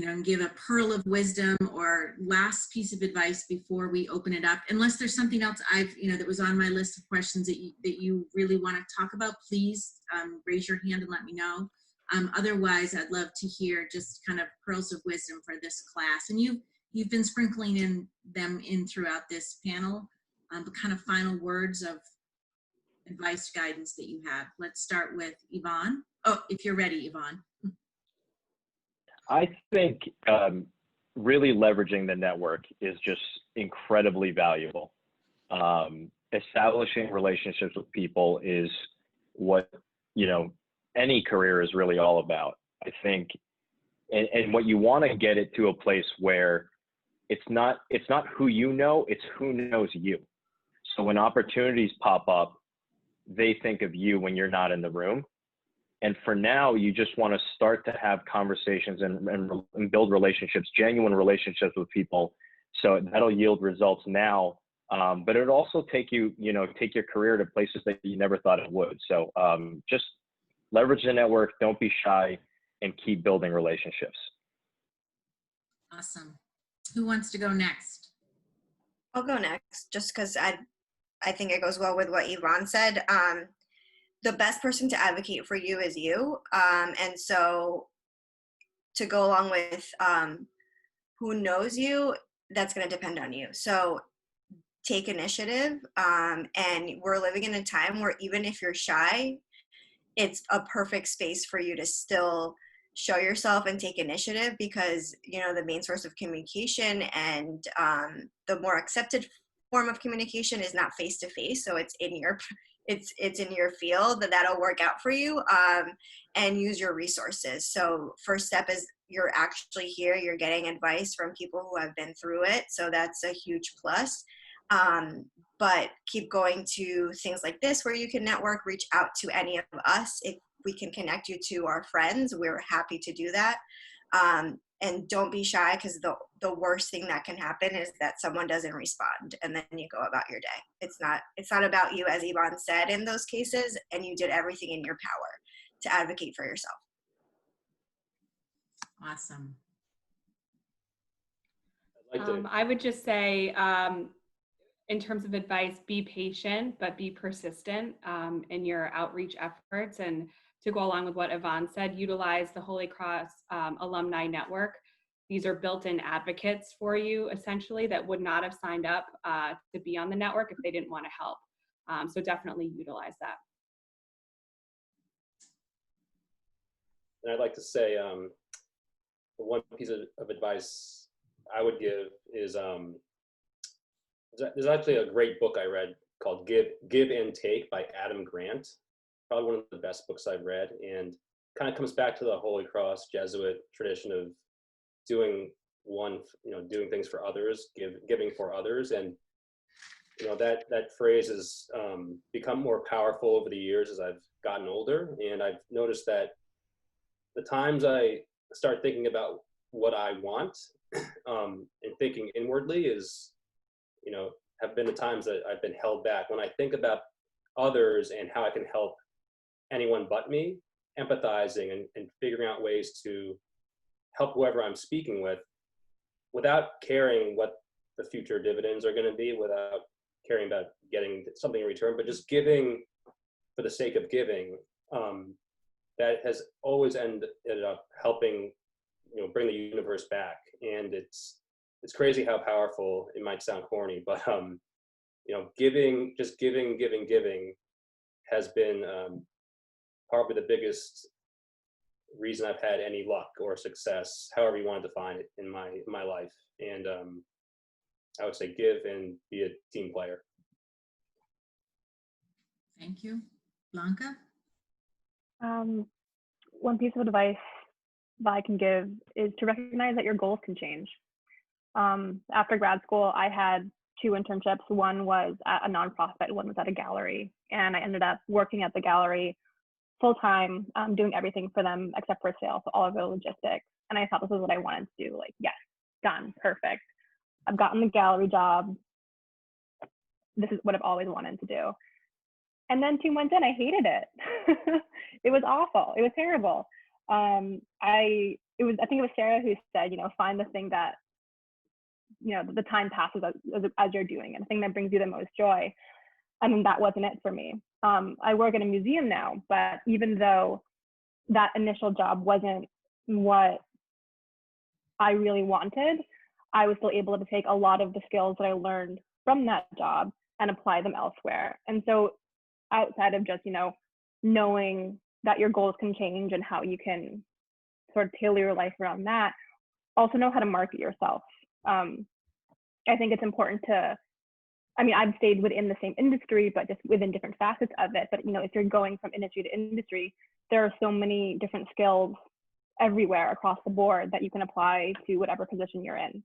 and give a pearl of wisdom or last piece of advice before we open it up. Unless there's something else that was on my list of questions that you really want to talk about, please raise your hand and let me know. Otherwise, I'd love to hear just kind of pearls of wisdom for this class. And you've been sprinkling them in throughout this panel, but kind of final words of advice, guidance that you have. Let's start with Yvonne. Oh, if you're ready, Yvonne. I think really leveraging the network is just incredibly valuable. Establishing relationships with people is what, any career is really all about. I think, and what you want to get it to a place where it's not who you know, it's who knows you. So when opportunities pop up, they think of you when you're not in the room. And for now, you just want to start to have conversations and build relationships, genuine relationships with people. So that'll yield results now, but it'll also take your career to places that you never thought it would. So just leverage the network, don't be shy, and keep building relationships. Awesome. Who wants to go next? I'll go next, just because I think it goes well with what Yvonne said. The best person to advocate for you is you. And so to go along with who knows you, that's going to depend on you. So take initiative. And we're living in a time where even if you're shy, it's a perfect space for you to still show yourself and take initiative, because, the main source of communication and the more accepted form of communication is not face-to-face. So it's in your field, that'll work out for you, and use your resources. So first step is you're actually here, you're getting advice from people who have been through it. So that's a huge plus. But keep going to things like this where you can network, reach out to any of us. If we can connect you to our friends, we're happy to do that. And don't be shy, because the worst thing that can happen is that someone doesn't respond, and then you go about your day. It's not about you, as Yvonne said, in those cases, and you did everything in your power to advocate for yourself. Awesome. I would just say, in terms of advice, be patient, but be persistent in your outreach efforts, and to go along with what Yvonne said, utilize the Holy Cross Alumni Network. These are built-in advocates for you, essentially, that would not have signed up to be on the network if they didn't want to help. So definitely utilize that. And I'd like to say one piece of advice I would give is there's actually a great book I read called Give and Take by Adam Grant. Probably one of the best books I've read, and kind of comes back to the Holy Cross Jesuit tradition of doing doing things for others, giving for others. And that phrase has become more powerful over the years as I've gotten older. And I've noticed that the times I start thinking about what I want and thinking inwardly have been the times that I've been held back. When I think about others and how I can help anyone but me, empathizing and figuring out ways to help whoever I'm speaking with without caring what the future dividends are going to be, without caring about getting something in return, but just giving for the sake of giving, that has always ended up helping, bring the universe back. And it's crazy how powerful it might sound corny, but giving has been probably the biggest reason I've had any luck or success, however you want to define it, in my life. And I would say give and be a team player. Thank you. Blanca? One piece of advice that I can give is to recognize that your goals can change. After grad school, I had 2 internships. One was at a nonprofit, one was at a gallery. And I ended up working at the gallery full-time, doing everything for them except for sales, so all of the logistics. And I thought this was what I wanted to do. Like, yes, done, perfect. I've gotten the gallery job. This is what I've always wanted to do. And then 2 months in, I hated it. It was awful. It was terrible. I think it was Sarah who said, find the thing that, the time passes as you're doing it, the thing that brings you the most joy. And that wasn't it for me. I work in a museum now, but even though that initial job wasn't what I really wanted, I was still able to take a lot of the skills that I learned from that job and apply them elsewhere. And so outside of just, knowing that your goals can change and how you can sort of tailor your life around that, also know how to market yourself. I think it's important to, I've stayed within the same industry, but just within different facets of it. But, if you're going from industry to industry, there are so many different skills everywhere across the board that you can apply to whatever position you're in.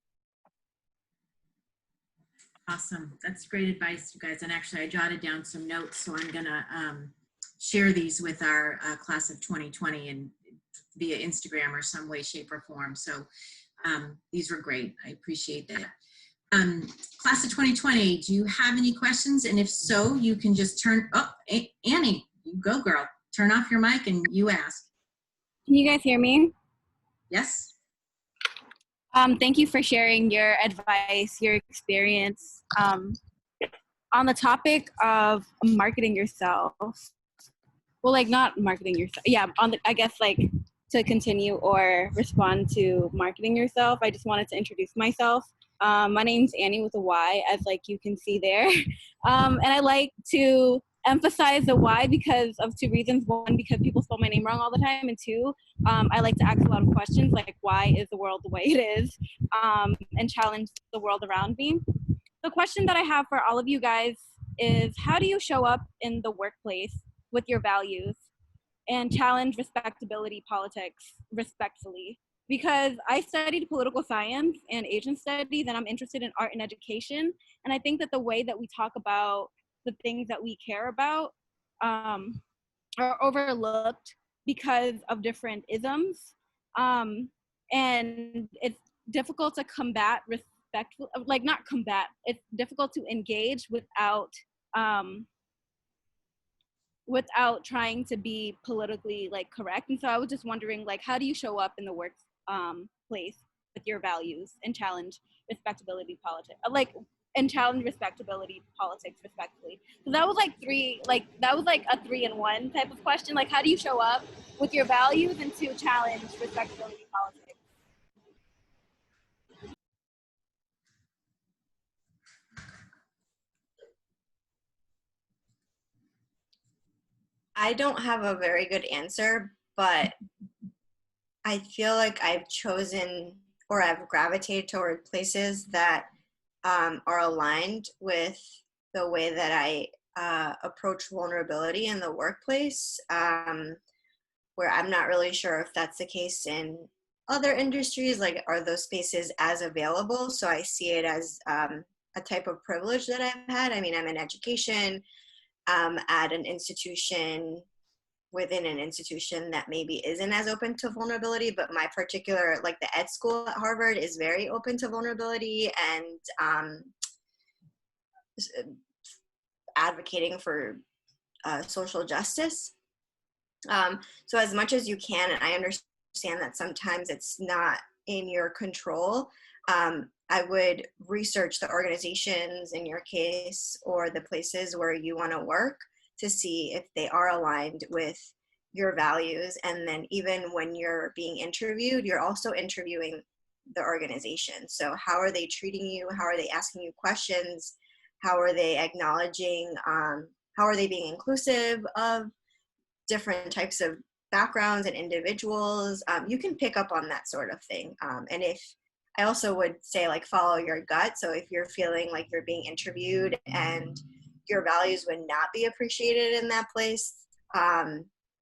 Awesome. That's great advice, you guys. And actually, I jotted down some notes, so I'm going to share these with our class of 2020 and via Instagram or some way, shape, or form. So these were great. I appreciate that. Class of 2020, do you have any questions? And if so, you can just Annie, you go, girl. Turn off your mic and you ask. Can you guys hear me? Yes. Thank you for sharing your advice, your experience. On the topic of marketing yourself, well, not marketing yourself. Yeah, to continue or respond to marketing yourself, I just wanted to introduce myself. My name's Annie with a Y, as you can see there. And I like to emphasize the why because of 2 reasons. 1, because people spell my name wrong all the time. And 2, I like to ask a lot of questions like, why is the world the way it is? And challenge the world around me. The question that I have for all of you guys is, how do you show up in the workplace with your values and challenge respectability politics respectfully? Because I studied political science and Asian studies, and I'm interested in art and education. And I think that the way that we talk about the things that we care about are overlooked because of different isms. And it's difficult to combat respectful, it's difficult to engage without trying to be politically correct. And so I was just wondering, how do you show up in the workplace with your values and challenge respectability politics? and challenge respectability politics respectfully. So that was like a 3-in-1 type of question. Like, how do you show up with your values and to challenge respectability politics? I don't have a very good answer, but I feel like I've chosen or I've gravitated toward places that are aligned with the way that I approach vulnerability in the workplace, where I'm not really sure if that's the case in other industries. Like, are those spaces as available? So I see it as a type of privilege that I've had. I mean, I'm in education, at an institution within an institution that maybe isn't as open to vulnerability, but my particular, like the ed school at Harvard is very open to vulnerability and advocating for social justice. So as much as you can, and I understand that sometimes it's not in your control, I would research the organizations in your case or the places where you want to work to see if they are aligned with your values. And then even when you're being interviewed, you're also interviewing the organization. So how are they treating you? How are they asking you questions? How are they acknowledging, how are they being inclusive of different types of backgrounds and individuals? You can pick up on that sort of thing. And if I also would say, like, follow your gut. So if you're feeling like you're being interviewed and your values would not be appreciated in that place,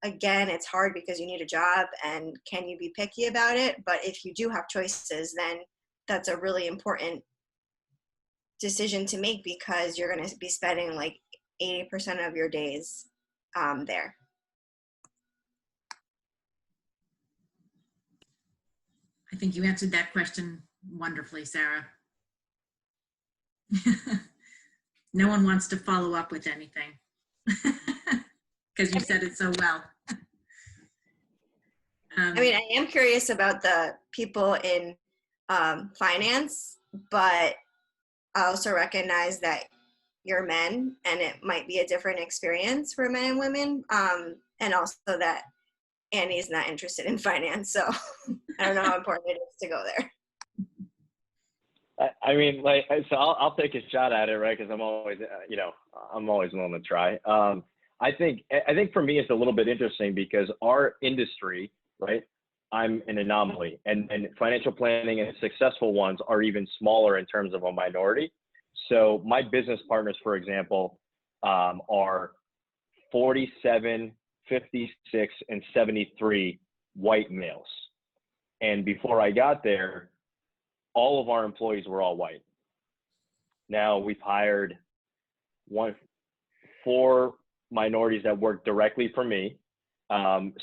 again, it's hard because you need a job and can you be picky about it? But if you do have choices, then that's a really important decision to make because you're going to be spending like 80% of your days there. I think you answered that question wonderfully, Sarah. No one wants to follow up with anything because you said it so well. I mean, I am curious about the people in finance, but I also recognize that you're men and it might be a different experience for men and women. And also that Annie's not interested in finance. So I don't know how important it is to go there. I mean, like, so I'll take a shot at it, right? Because I'm always, I'm always willing to try. I think for me it's a little bit interesting because our industry, right? I'm an anomaly, and financial planning and successful ones are even smaller in terms of a minority. So my business partners, for example, are 47, 56, and 73 white males. And before I got there, all of our employees were all white. Now we've hired 4 minorities that work directly for me. And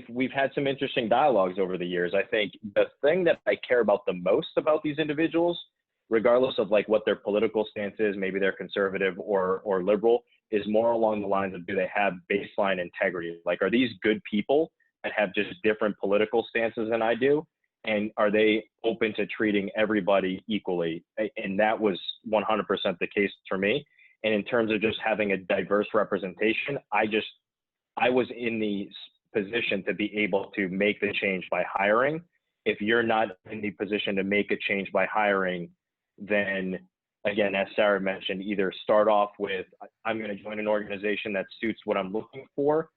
we've had some interesting dialogues over the years. I think the thing that I care about the most about these individuals, regardless of like what their political stance is, maybe they're conservative or liberal, is more along the lines of, do they have baseline integrity? Like, are these good people that have just different political stances than I do? And are they open to treating everybody equally? And that was 100% the case for me. And in terms of just having a diverse representation, I was in the position to be able to make the change by hiring. If you're not in the position to make a change by hiring, then again, as Sarah mentioned, either start off with, I'm going to join an organization that suits what I'm looking for,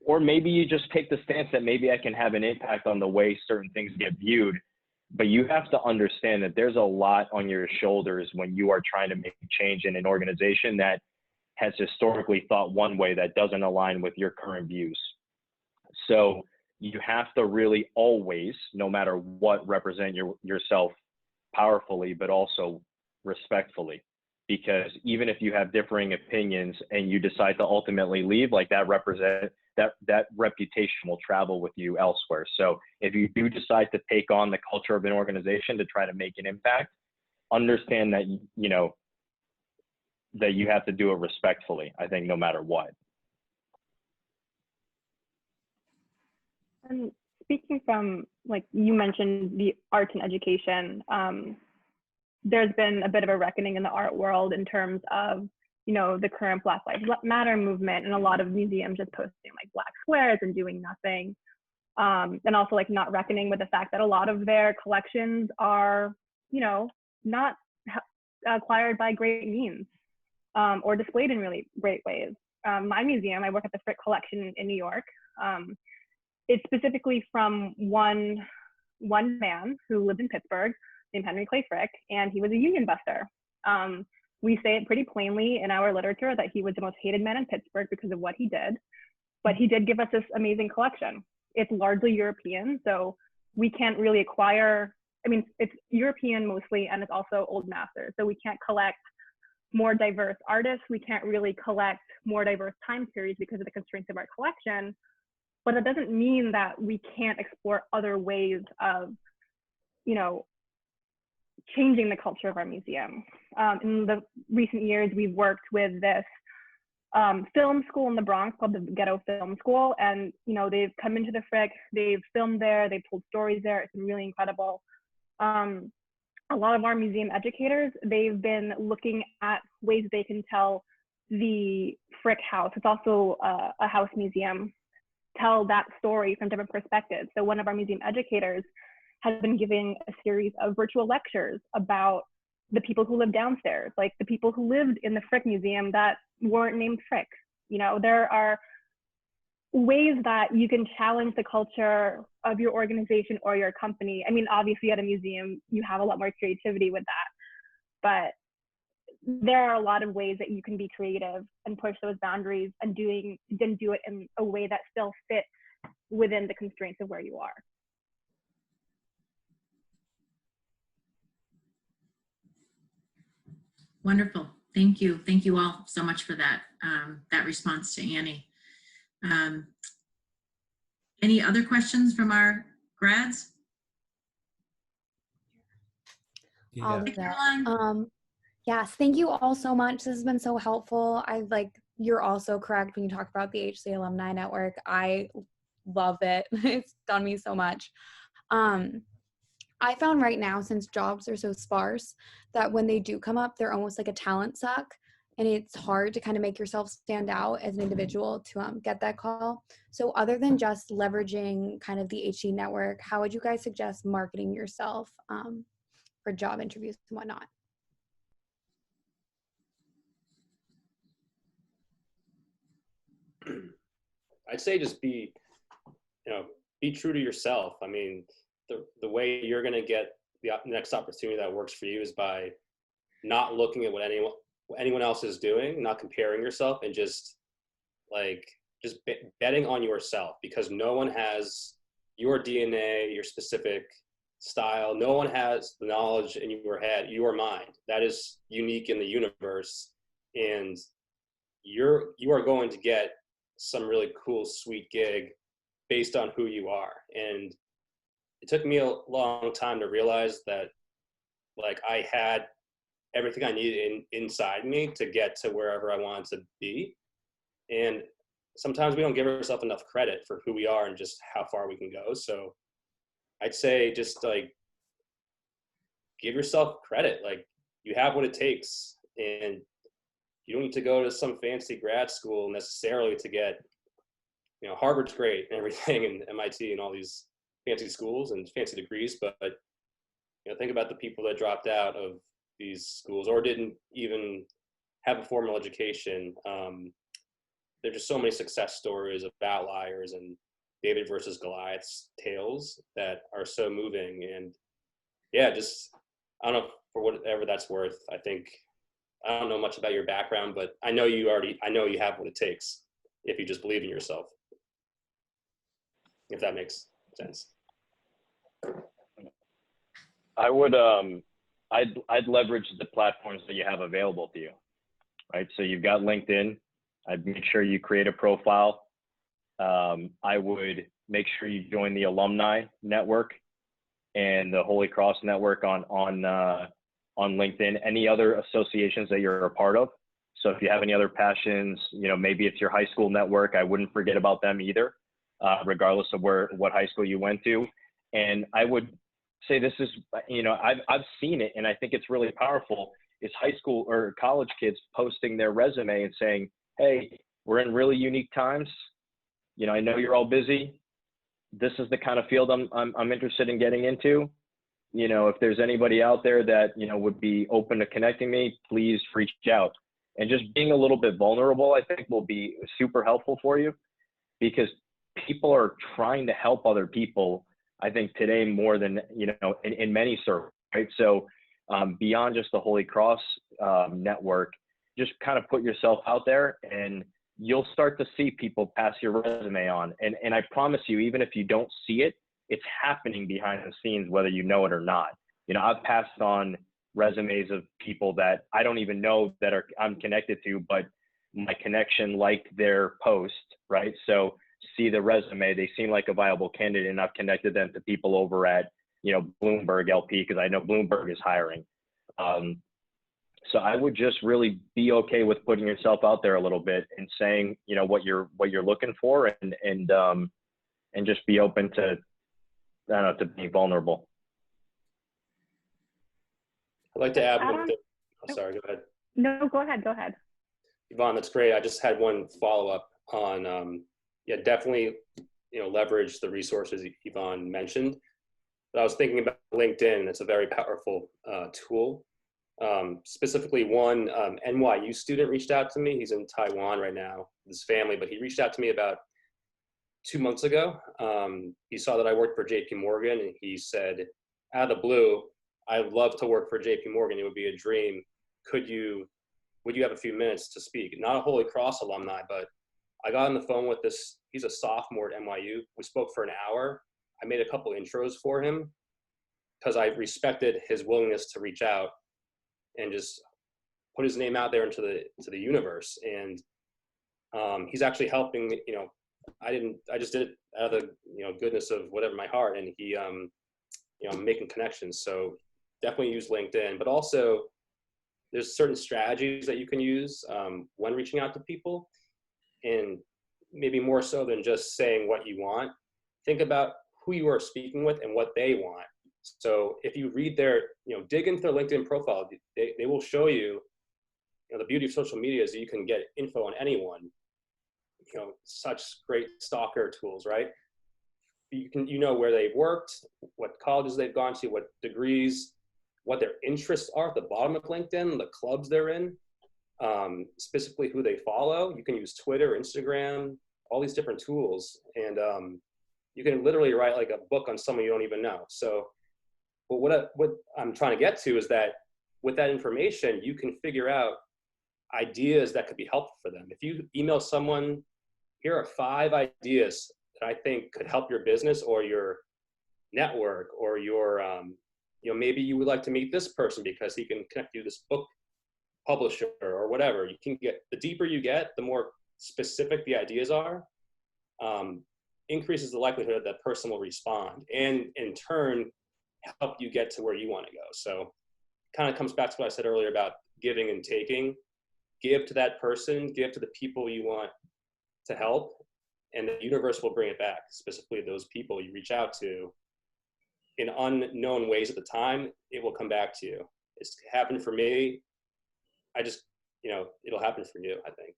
or maybe you just take the stance that maybe I can have an impact on the way certain things get viewed. But you have to understand that there's a lot on your shoulders when you are trying to make a change in an organization that has historically thought one way that doesn't align with your current views. So you have to really always, no matter what, represent yourself powerfully, but also respectfully. Because even if you have differing opinions and you decide to ultimately leave, like that reputation will travel with you elsewhere. So if you do decide to take on the culture of an organization to try to make an impact, understand that, that you have to do it respectfully, I think, no matter what. And speaking from, like, you mentioned the arts and education, there's been a bit of a reckoning in the art world in terms of, you know, the current Black Lives Matter movement, and a lot of museums just posting like black squares and doing nothing. And also like not reckoning with the fact that a lot of their collections are, you know, not acquired by great means, or displayed in really great ways. My museum, I work at the Frick Collection in New York. It's specifically from one man who lived in Pittsburgh named Henry Clay Frick, and he was a union buster. We say it pretty plainly in our literature that he was the most hated man in Pittsburgh because of what he did, but he did give us this amazing collection. It's largely European, so we can't really acquire, I mean, it's European mostly, and it's also old masters, so we can't collect more diverse artists. We can't really collect more diverse time periods because of the constraints of our collection, but that doesn't mean that we can't explore other ways of, you know, changing the culture of our museum. In the recent years, we've worked with this film school in the Bronx called the Ghetto Film School, and you know, they've come into the Frick, they've filmed there, they've told stories there. It's been really incredible. A lot of our museum educators, they've been looking at ways they can tell the Frick House, it's also a house museum, tell that story from different perspectives. So one of our museum educators has been giving a series of virtual lectures about the people who live downstairs, like the people who lived in the Frick Museum that weren't named Frick. You know, there are ways that you can challenge the culture of your organization or your company. I mean, obviously at a museum, you have a lot more creativity with that, but there are a lot of ways that you can be creative and push those boundaries and do it in a way that still fits within the constraints of where you are. Wonderful. Thank you. Thank you all so much for that, that response to Annie. Any other questions from our grads? All of Caroline? that. Yes, thank you all so much. This has been so helpful. You're also correct when you talk about the HC Alumni Network. I love it. It's done me so much. I found right now, since jobs are so sparse, that when they do come up, they're almost like a talent suck. And it's hard to kind of make yourself stand out as an individual to get that call. So other than just leveraging kind of the HC network, how would you guys suggest marketing yourself for job interviews and whatnot? I'd say just be true to yourself. I mean, the way you're going to get the next opportunity that works for you is by not looking at what anyone else is doing, not comparing yourself, and just betting on yourself, because no one has your DNA, your specific style. No one has the knowledge in your head, your mind, that is unique in the universe. And you are going to get some really cool, sweet gig based on who you are. And it took me a long time to realize that I had everything I needed inside me to get to wherever I wanted to be. And sometimes we don't give ourselves enough credit for who we are and just how far we can go. So I'd say just give yourself credit. You have what it takes, and you don't need to go to some fancy grad school necessarily to get, Harvard's great and everything, and MIT and all these fancy schools and fancy degrees, but think about the people that dropped out of these schools or didn't even have a formal education. There's just so many success stories of outliers and David versus Goliath's tales that are so moving. And yeah, just, I don't know, for whatever that's worth, I don't know much about your background, but I know you have what it takes if you just believe in yourself, if that makes sense. I would, I'd leverage the platforms that you have available to you, right? So you've got LinkedIn. I'd make sure you create a profile. I would make sure you join the alumni network and the Holy Cross network on LinkedIn, any other associations that you're a part of. So if you have any other passions, maybe it's your high school network, I wouldn't forget about them either, regardless of what high school you went to. And I would say this is, I've seen it, and I think it's really powerful, is high school or college kids posting their resume and saying, hey, we're in really unique times. I know you're all busy. This is the kind of field I'm interested in getting into. If there's anybody out there that, would be open to connecting me, please reach out. And just being a little bit vulnerable, I think, will be super helpful for you, because people are trying to help other people, I think, today more than, in many circles, right? So beyond just the Holy Cross network, just kind of put yourself out there, and you'll start to see people pass your resume on. And I promise you, even if you don't see it, it's happening behind the scenes, whether you know it or not. I've passed on resumes of people that I don't even know that I'm connected to, but my connection liked their post, right? So see the resume, they seem like a viable candidate, and I've connected them to people over at, Bloomberg LP, because I know Bloomberg is hiring. So I would just really be okay with putting yourself out there a little bit and saying, what you're looking for, and just be open to, I don't know, to be vulnerable. I'd like to add one Adam? thing. Oh, sorry, go ahead. No, go ahead. Yvonne, that's great. I just had one follow-up on, definitely, leverage the resources Yvonne mentioned. But I was thinking about LinkedIn, and it's a very powerful tool. Specifically, one NYU student reached out to me. He's in Taiwan right now with his family, but he reached out to me about 2 months ago. He saw that I worked for JP Morgan, and he said, out of the blue, I'd love to work for JP Morgan. It would be a dream. Would you have a few minutes to speak? Not a Holy Cross alumni, but I got on the phone with this. He's a sophomore at NYU. We spoke for an hour. I made a couple intros for him because I respected his willingness to reach out and just put his name out there into the universe. And he's actually helping me. I just did it out of the goodness of whatever my heart, and he I'm making connections. So definitely use LinkedIn, but also there's certain strategies that you can use when reaching out to people, and maybe more so than just saying what you want. Think about who you are speaking with and what they want. So if you read their, dig into their LinkedIn profile, they will show you, the beauty of social media is that you can get info on anyone. Such great stalker tools, right? You can, where they've worked, what colleges they've gone to, what degrees, what their interests are at the bottom of LinkedIn, the clubs they're in, specifically who they follow. You can use Twitter, Instagram, all these different tools. And you can literally write like a book on someone you don't even know. So, but what I'm trying to get to is that with that information, you can figure out ideas that could be helpful for them. If you email someone, here are 5 ideas that I think could help your business or your network, or your, maybe you would like to meet this person because he can connect you to this book publisher or whatever. You can get, the deeper you get, the more specific the ideas are, increases the likelihood that person will respond, and in turn help you get to where you want to go. So kind of comes back to what I said earlier about giving and taking. Give to that person, give to the people you want to help, and the universe will bring it back. Specifically those people you reach out to in unknown ways at the time, it will come back to you. It's happened for me. I just, it'll happen for you, I think.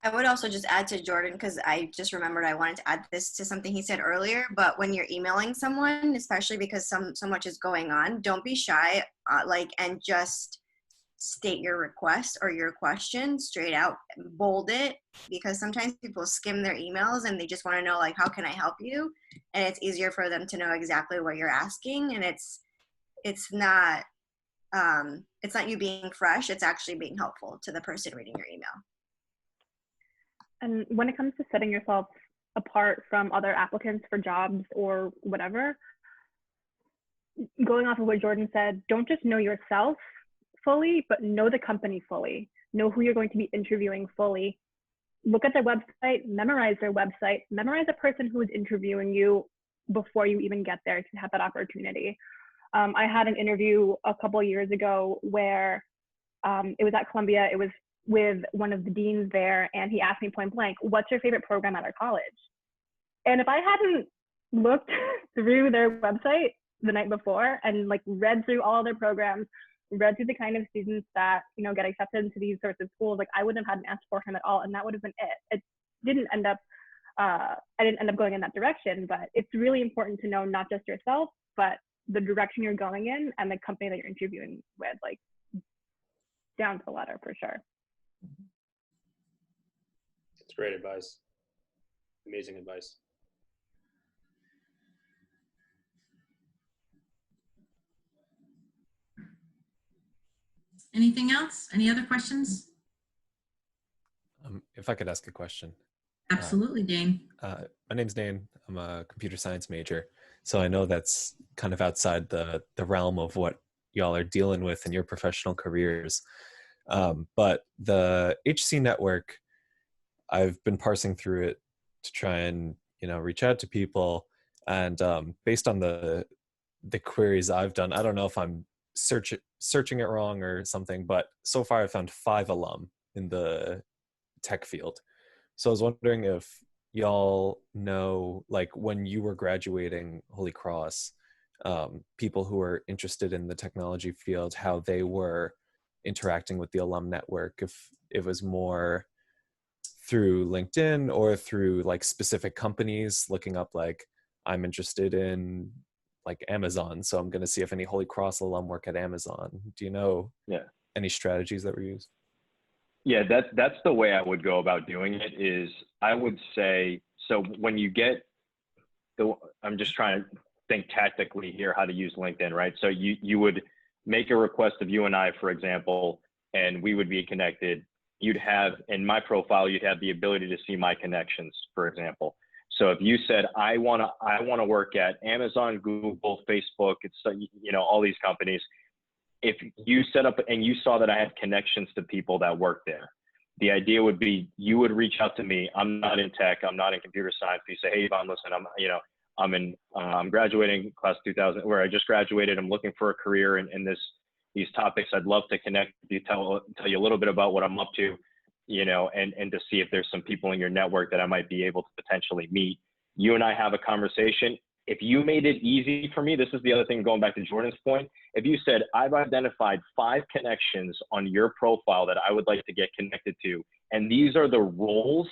I would also just add to Jordan, because I just remembered I wanted to add this to something he said earlier, but when you're emailing someone, especially because so much is going on, don't be shy, and just state your request or your question straight out, bold it, because sometimes people skim their emails and they just want to know, how can I help you? And it's easier for them to know exactly what you're asking. And it's not you being fresh, it's actually being helpful to the person reading your email. And when it comes to setting yourself apart from other applicants for jobs or whatever, going off of what Jordan said, don't just know yourself fully, but know the company fully. Know who you're going to be interviewing fully. Look at their website, memorize their website, memorize the person who is interviewing you before you even get there to have that opportunity. I had an interview a couple of years ago where it was at Columbia. It was with one of the deans there, and he asked me point blank, what's your favorite program at our college? And if I hadn't looked through their website the night before and like read through all their programs, read through the kind of students that, you know, get accepted into these sorts of schools, like I wouldn't have had an answer for him at all. And that would have been it. It didn't end up, I didn't end up going in that direction, but it's really important to know not just yourself, but the direction you're going in and the company that you're interviewing with, like down to the letter for sure. It's great advice. Amazing advice. Anything else? Any other questions? If I could ask a question. Absolutely, Dane. My name's Dane. I'm a computer science major. So I know that's kind of outside the realm of what y'all are dealing with in your professional careers. But the HC network, I've been parsing through it to try and, you know, reach out to people. And based on the queries I've done, I don't know if I'm searching it wrong or something, but so far I found 5 alum in the tech field. So I was wondering if y'all know, like when you were graduating Holy Cross, people who were interested in the technology field, how they were interacting with the alum network, if it was more through LinkedIn or through like specific companies looking up, like I'm interested in like Amazon, so I'm going to see if any Holy Cross alum work at Amazon. Do you know any strategies that were used? Yeah, that's the way I would go about doing it. Is I would say, so when you get I'm just trying to think tactically here how to use LinkedIn, right? So you would make a request of you and I, for example, and we would be connected. You'd have, in my profile, you'd have the ability to see my connections, for example. So if you said, I want to work at Amazon, Google, Facebook, it's, you know, all these companies. If you set up and you saw that I had connections to people that work there, the idea would be you would reach out to me. I'm not in tech. I'm not in computer science. You say, hey, Yvonne, listen, I'm graduating class 2000, where I just graduated. I'm looking for a career in these topics. I'd love to connect with you, tell you a little bit about what I'm up to, you know, and to see if there's some people in your network that I might be able to potentially meet. You and I have a conversation. If you made it easy for me, this is the other thing, going back to Jordan's point. If you said, I've identified 5 connections on your profile that I would like to get connected to, and these are the roles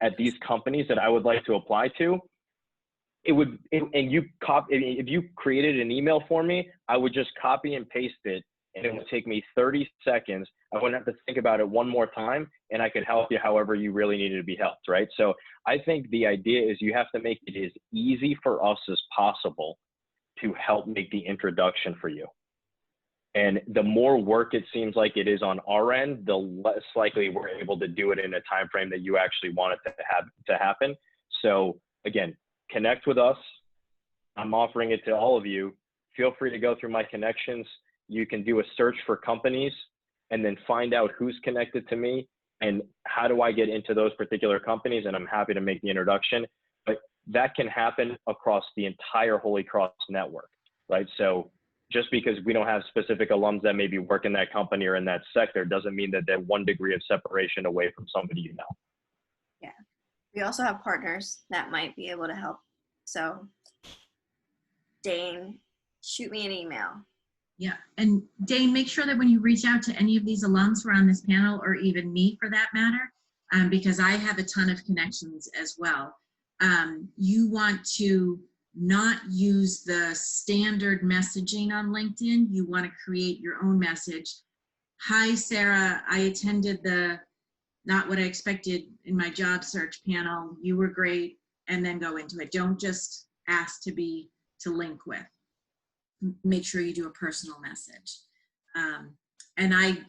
at these companies that I would like to apply to, if you created an email for me, I would just copy and paste it, and it would take me 30 seconds. I wouldn't have to think about it one more time, and I could help you however you really needed to be helped, right? So I think the idea is you have to make it as easy for us as possible to help make the introduction for you. And the more work it seems like it is on our end, the less likely we're able to do it in a time frame that you actually want it to happen. So again, connect with us. I'm offering it to all of you. Feel free to go through my connections. You can do a search for companies and then find out who's connected to me and how do I get into those particular companies, and I'm happy to make the introduction. But that can happen across the entire Holy Cross network, right? So just because we don't have specific alums that maybe work in that company or in that sector doesn't mean that they're 1 degree of separation away from somebody you know. Yeah. We also have partners that might be able to help. So Dane, shoot me an email. Yeah, and Dane, make sure that when you reach out to any of these alums who are on this panel, or even me for that matter, because I have a ton of connections as well, you want to not use the standard messaging on LinkedIn. You want to create your own message. Hi, Sarah, I attended the Not What I Expected in My Job Search panel. You were great, and then go into it. Don't just ask to link with. Make sure you do a personal message. And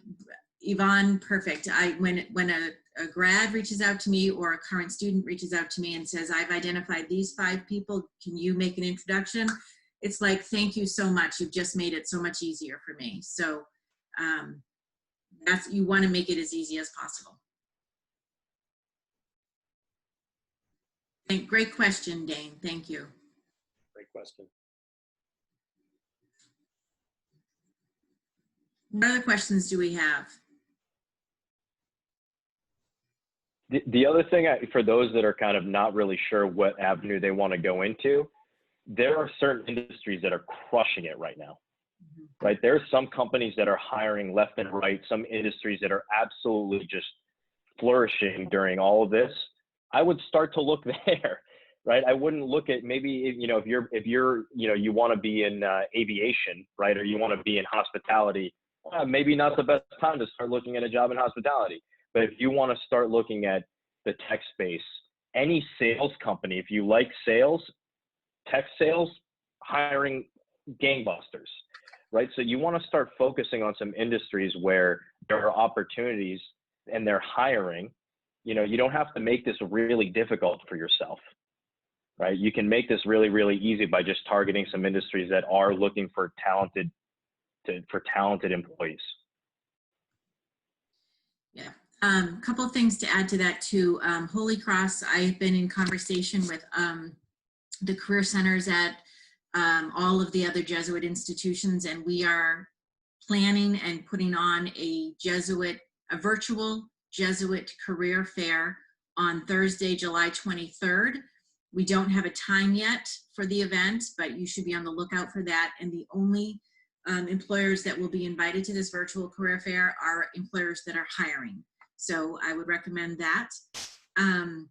Yvonne, perfect. When a grad reaches out to me or a current student reaches out to me and says, I've identified these 5 people, can you make an introduction? It's like, thank you so much. You've just made it so much easier for me. So you want to make it as easy as possible. Great question, Dane. Thank you. Great question. What other questions do we have? The other thing, for those that are kind of not really sure what avenue they want to go into, there are certain industries that are crushing it right now, right? There are some companies that are hiring left and right, some industries that are absolutely just flourishing during all of this. I would start to look there, right? I wouldn't look at maybe, if you're, you want to be in aviation, right? Or you want to be in hospitality, maybe not the best time to start looking at a job in hospitality. But if you want to start looking at the tech space, any sales company, if you like sales, tech sales, hiring gangbusters, right? So you want to start focusing on some industries where there are opportunities and they're hiring. You don't have to make this really difficult for yourself, right? You can make this really, really easy by just targeting some industries that are looking for talented employees. Yeah. Couple things to add to that too. Holy Cross, I've been in conversation with the career centers at all of the other Jesuit institutions, and we are planning and putting on a virtual Jesuit career fair on Thursday, July 23rd. We don't have a time yet for the event, but you should be on the lookout for that. And the only employers that will be invited to this virtual career fair are employers that are hiring. So I would recommend that. And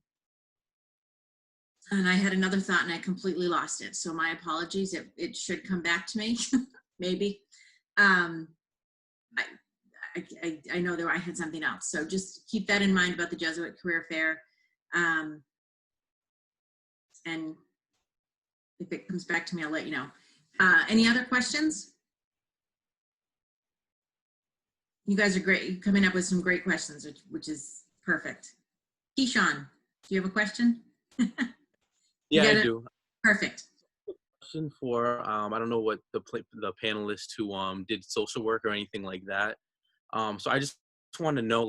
I had another thought and I completely lost it. So my apologies. It should come back to me, maybe. I know I had something else. So just keep that in mind about the Jesuit Career Fair. And if it comes back to me, I'll let you know. Any other questions? You guys are great. You're coming up with some great questions, which is perfect. Keyshawn, do you have a question? Yeah, I do. Perfect. Question for I don't know what the panelists who did social work or anything like that. So I just want to know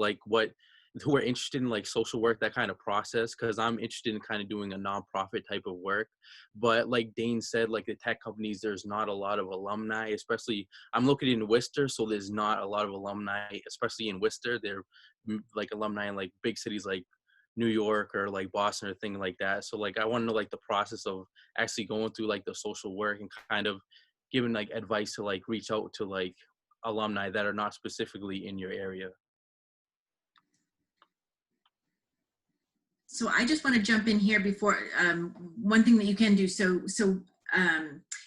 who are interested in like social work, that kind of process, because I'm interested in kind of doing a nonprofit type of work. But like Dane said, like the tech companies, there's not a lot of alumni, especially I'm located in Worcester, so there's not a lot of alumni, especially in Worcester. They're like alumni in like big cities like New York or like Boston or things like that. So like I want to know like the process of actually going through like the social work and kind of giving like advice to like reach out to like alumni that are not specifically in your area. So I just want to jump in here before one thing that you can do. So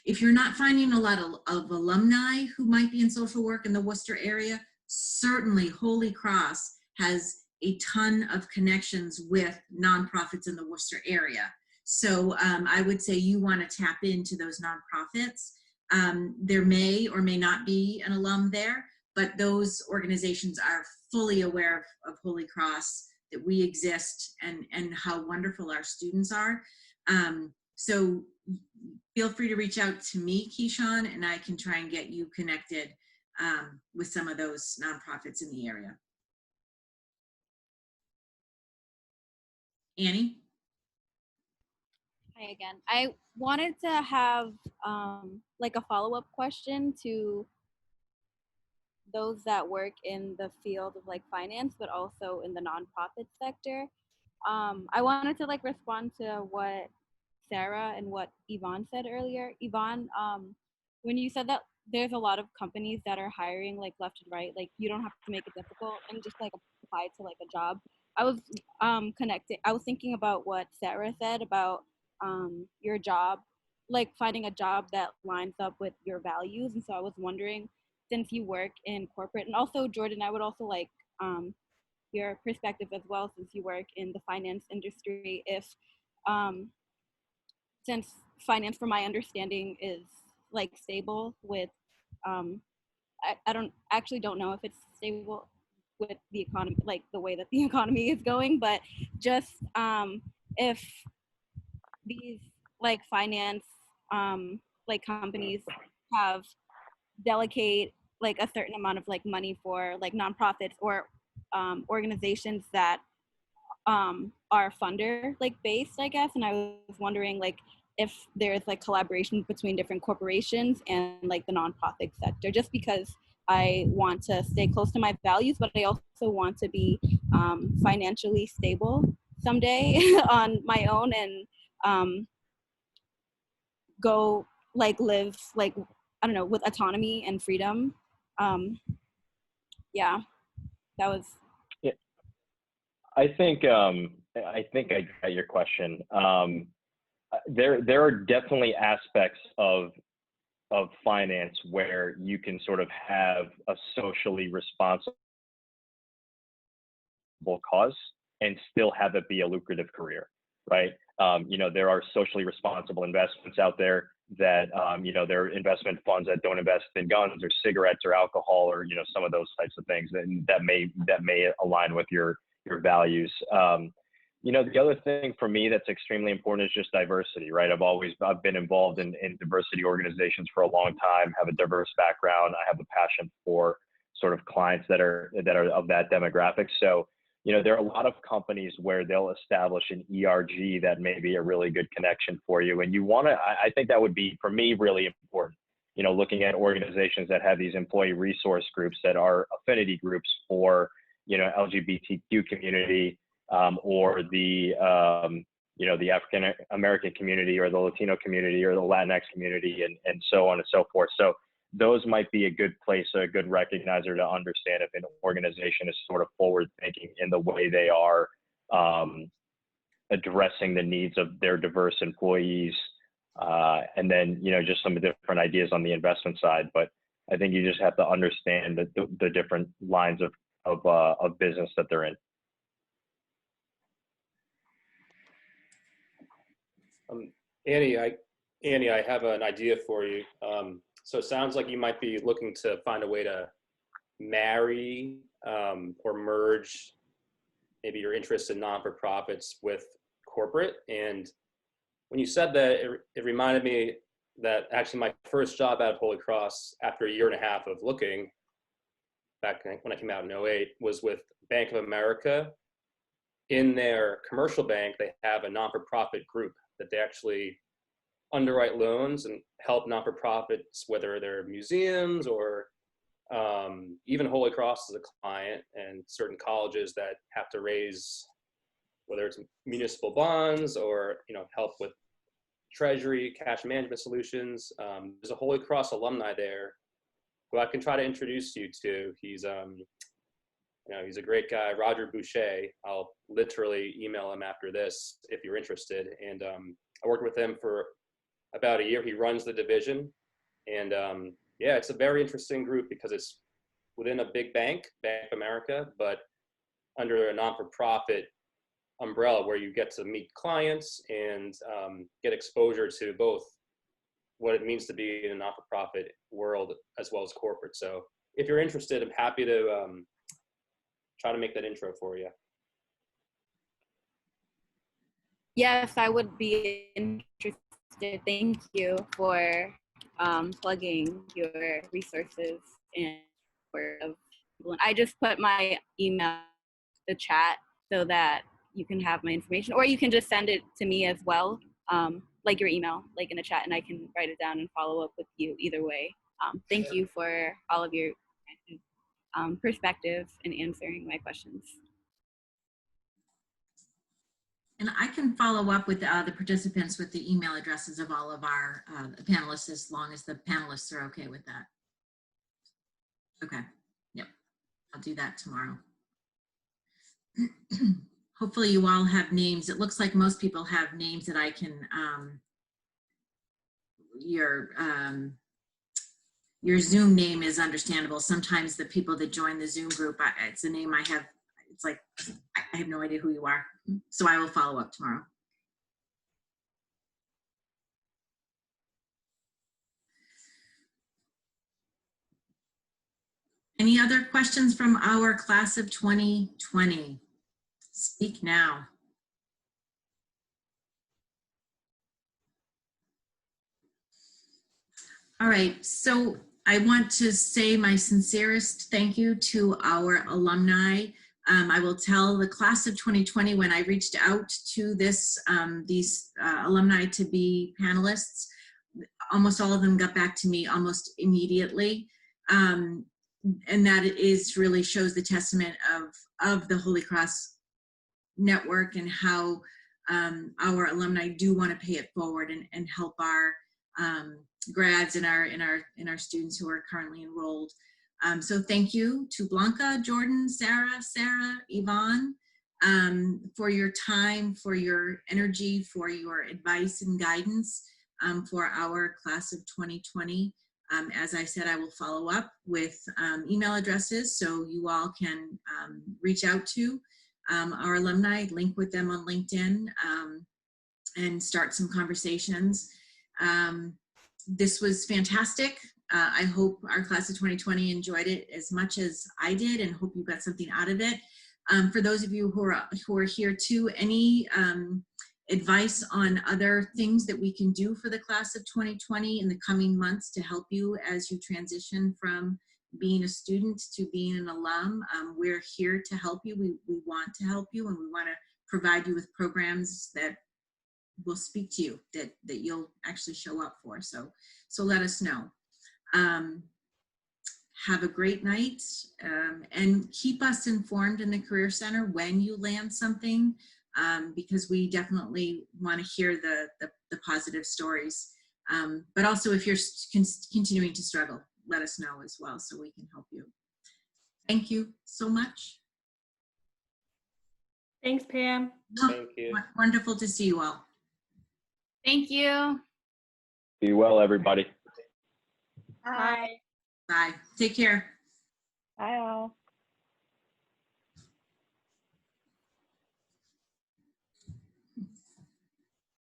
if you're not finding a lot of alumni who might be in social work in the Worcester area, certainly Holy Cross has a ton of connections with nonprofits in the Worcester area. So I would say you want to tap into those nonprofits. There may or may not be an alum there, but those organizations are fully aware of Holy Cross, that we exist, and how wonderful our students are. So feel free to reach out to me, Keyshawn, and I can try and get you connected with some of those nonprofits in the area. Annie? Hi again. I wanted to have like a follow-up question to those that work in the field of like finance, but also in the nonprofit sector. I wanted to like respond to what Sarah and what Yvonne said earlier. Yvonne, when you said that there's a lot of companies that are hiring like left and right, like you don't have to make it difficult and just like apply to like a job. I was I was thinking about what Sarah said about your job, like finding a job that lines up with your values. And so I was wondering, since you work in corporate, and also Jordan, I would also like your perspective as well, since you work in the finance industry, if since finance, from my understanding, is like stable with I don't know if it's stable with the economy, like the way that the economy is going, but just if these like finance like companies have delegate like a certain amount of like money for like nonprofits or organizations that are funder like based, I guess. And I was wondering like if there's like collaboration between different corporations and like the nonprofit sector, just because I want to stay close to my values, but I also want to be financially stable someday on my own, and go like live like, I don't know, with autonomy and freedom. Yeah, that was. Yeah, I think I got your question. There are definitely aspects of finance where you can sort of have a socially responsible cause and still have it be a lucrative career, right? There are socially responsible investments out there that, there are investment funds that don't invest in guns or cigarettes or alcohol or, some of those types of things that may align with your values. The other thing for me that's extremely important is just diversity, right? I've been involved in diversity organizations for a long time, have a diverse background. I have a passion for sort of clients that are of that demographic. So, there are a lot of companies where they'll establish an ERG that may be a really good connection for you. And I think that would be, for me, really important. Looking at organizations that have these employee resource groups that are affinity groups for, LGBTQ community, or the African American community or the Latino community or the Latinx community and so on and so forth. So those might be a good place, a good recognizer to understand if an organization is sort of forward thinking in the way they are addressing the needs of their diverse employees. And then, just some different ideas on the investment side. But I think you just have to understand the different lines of business that they're in. Annie, I have an idea for you. So it sounds like you might be looking to find a way to marry or merge maybe your interest in non-for-profits with corporate. And when you said that, it reminded me that actually my first job at Holy Cross, after a year and a half of looking, back when I came out in 2008, was with Bank of America. In their commercial bank, they have a non-for-profit group that they actually underwrite loans and help non-for-profits, whether they're museums or even Holy Cross as a client, and certain colleges that have to raise, whether it's municipal bonds or help with treasury, cash management solutions. There's a Holy Cross alumni there who I can try to introduce you to. He's he's a great guy, Roger Boucher. I'll literally email him after this if you're interested. And I worked with him for about a year. He runs the division. And it's a very interesting group because it's within a big bank, Bank of America, but under a non-for-profit umbrella where you get to meet clients and get exposure to both what it means to be in a not-for-profit world as well as corporate. So if you're interested, I'm happy to try to make that intro for you. Yes, I would be interested. Thank you for plugging your resources and I just put my email in the chat so that you can have my information, or you can just send it to me as well, like your email, like in the chat, and I can write it down and follow up with you either way. Thank you for all of your perspective in answering my questions. And I can follow up with the participants with the email addresses of all of our panelists, as long as the panelists are okay with that. Okay, yep, I'll do that tomorrow. Hopefully you all have names. It looks like most people have names that I can, your Zoom name is understandable. Sometimes the people that join the Zoom group, it's a name I have, it's like, I have no idea who you are. So I will follow up tomorrow. Any other questions from our class of 2020? Speak now. All right, so I want to say my sincerest thank you to our alumni. I will tell the class of 2020 when I reached out to these alumni to be panelists, almost all of them got back to me almost immediately. that it is really shows the testament of the Holy Cross network and how our alumni do want to pay it forward and help our grads and our students who are currently enrolled. So thank you to Blanca, Jordan, Sarah, Yvonne, for your time, for your energy, for your advice and guidance for our class of 2020. As I said, I will follow up with email addresses so you all can reach out to our alumni, link with them on LinkedIn, and start some conversations. This was fantastic. I hope our class of 2020 enjoyed it as much as I did, and hope you got something out of it. For those of you who are here too, any advice on other things that we can do for the class of 2020 in the coming months to help you as you transition from being a student to being an alum, we're here to help you. We want to help you, and we want to provide you with programs that will speak to you, that you'll actually show up for. So let us know. Have a great night, and keep us informed in the Career Center when you land something, because we definitely want to hear the positive stories. But also if you're continuing to struggle, let us know as well so we can help you. Thank you so much. Thanks, Pam. Thank you. Wonderful to see you all. Thank you. Be well, everybody. Bye. Bye. Take care. Bye all.